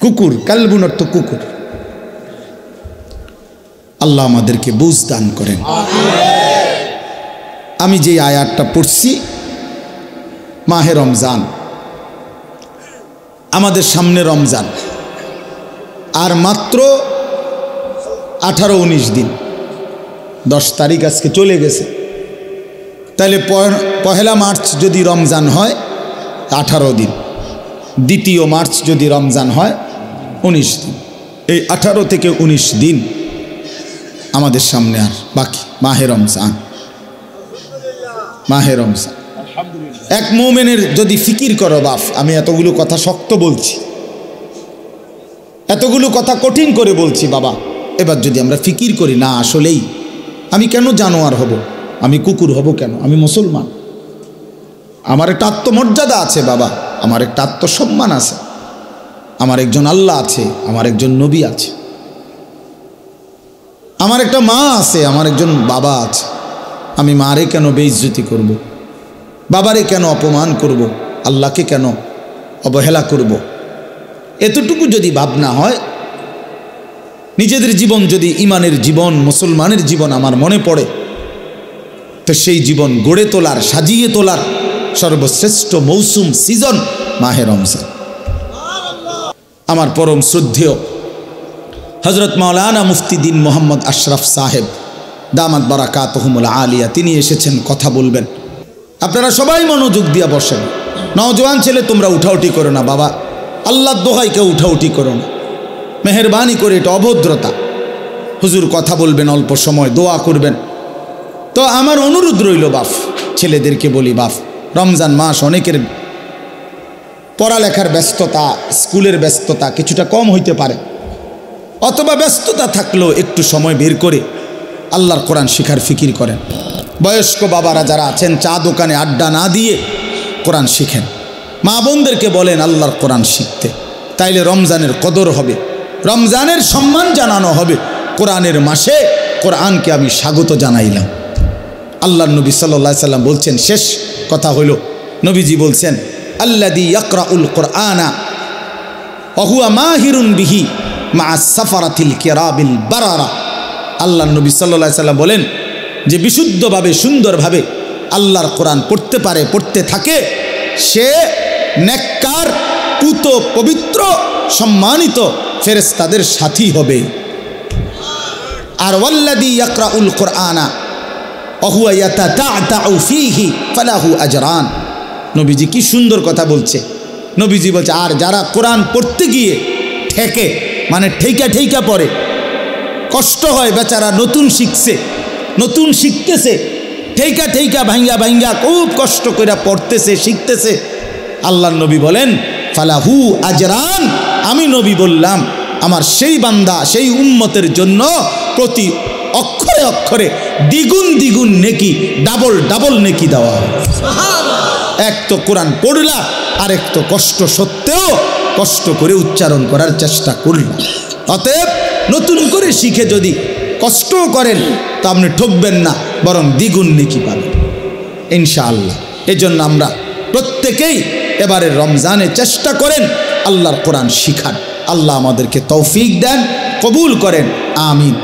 কুকুর, কালবুন অর্থ কুকুর। আল্লাহ আমাদেরকে বুঝ দান করেন। আমি যে আয়াতটা পড়ছি, মাহে রমজান, আমাদের সামনে রমজান, আর মাত্র 18-19 দিন, 10 তারিখ আজকে চলে গেছে। তাহলে পহেলা মার্চ যদি রমজান হয় 18 দিন, 2 মার্চ যদি রমজান হয় 19 দিন। এই 18 থেকে 19 দিন আমাদের সামনে আর বাকি। মাহে রমজান, মাহে রমজান। এক মুমিনের যদি ফিকির করো বাপ, আমি এতগুলো কথা শক্ত বলছি, এতগুলো কথা কঠিন করে বলছি বাবা, এবার যদি আমরা ফিকির করি, না আসলেই আমি কেন জানোয়ার হব, আমি কুকুর হব কেন, আমি মুসলমান, আমার একটা আত্মমর্যাদা আছে বাবা, আমার একটা আত্মসম্মান আছে, আমার একজন আল্লাহ আছে, আমার একজন নবী আছে, আমার একটা মা আছে, আমার একজন বাবা আছে, আমি মারে কেন বেইজ্জতি করব, বাবারে কেন অপমান করব, আল্লাহকে কেন অবহেলা করব? এতটুকু যদি ভাবনা হয়, নিজেদের জীবন যদি ইমানের জীবন, মুসলমানের জীবন আমার মনে পড়ে, তো সেই জীবন গড়ে তোলার, সাজিয়ে তোলার সর্বশ্রেষ্ঠ মৌসুম, সিজন মাহে রমজান। আমার পরম শ্রদ্ধেয় হযরত মাওলানা মুফতি দ্বীন মোহাম্মদ আশরাফ সাহেব দামাত বারাকাতুহুমুল আলিয়া, তিনি এসেছেন, কথা বলবেন। আপনারা সবাই মনোযোগ দিয়ে বসেন। নওজোয়ান ছেলে তোমরা উঠাউঠি করো না বাবা, আল্লাহর দোহাই কেউ উঠাউঠি করো না, মেহেরবানি করে, এটা অভদ্রতা। হুজুর কথা বলবেন, অল্প সময় দোয়া করবেন। তো আমার অনুরোধ রইল বাপ, ছেলেদেরকে বলি বাপ, রমজান মাস, অনেকের পড়ালেখার ব্যস্ততা, স্কুলের ব্যস্ততা কিছুটা কম হইতে পারে, অথবা ব্যস্ততা থাকলেও একটু সময় বের করে আল্লাহর কোরআন শিখার ফিকির করেন। বয়স্ক বাবারা যারা আছেন, চা দোকানে আড্ডা না দিয়ে কোরআন শিখেন। মা বোনদেরকে বলেন আল্লাহর কোরআন শিখতে, তাইলে রমজানের কদর হবে, রমজানের সম্মান জানানো হবে। কোরআনের মাসে কোরআনকে আমি স্বাগত জানাইলাম। আল্লাহর নবী সাল্লাল্লাহু আলাইহি সাল্লাম বলছেন, শেষ কথা হলো, নবীজি বলছেন আল্লাযী ইয়াকরাউল কোরআনা ওয়া হুয়া মাহিরুন বিহি মা'আস সাফারাতিল কিরামিল বারারা। আল্লাহর নবী সাল্লাল্লাহু আলাইহি সাল্লাম বলেন যে বিশুদ্ধভাবে, সুন্দরভাবে আল্লাহর কোরআন পড়তে পারে, পড়তে থাকে, সে নেককার, পুত, পবিত্র, সম্মানিত ফেরেশতাদের সাথী হবে। আর ওয়াল্লাযী ইয়াকরাউল কোরআনা ওয়া হুয়া ইয়াতাতা'তাউ ফীহি ফালাহু আজরান। নবীজি কি সুন্দর কথা বলছে। নবীজি বলছে, আর যারা কোরআন পড়তে গিয়ে ঠেকে, মানে ঠেইকা ঠেইকা পড়ে, কষ্ট হয় বেচারা, নতুন শিখছে, নতুন শিখতেছে, ঠেইকা ঠেইকা ভাঙ্গা ভাঙ্গা খুব কষ্ট করে পড়তেছে, শিখতেছে, আল্লাহর নবী বলেন ফালাহু আজরান, আমি নবী বললাম আমার সেই বান্দা, সেই উম্মতের জন্য প্রতি অক্ষরে অক্ষরে দ্বিগুণ দ্বিগুণ নেকি, ডাবল ডাবল নেকি দেওয়া হয়। এক তো কোরআন পড়লা, আরেক তো কষ্ট সত্ত্বেও কষ্ট করে উচ্চারণ করার চেষ্টা করল। অতএব নতুন করে শিখে যদি কষ্টও করেন তা আপনি ঠকবেন না, বরং দ্বিগুণ নেকি পাবেন ইনশাআল্লাহ। এজন্য আমরা প্রত্যেকেই এবারে রমজানে চেষ্টা করেন আল্লাহর কোরআন শিখার। আল্লাহ আমাদেরকে তৌফিক দেন, কবুল করেন, আমিন।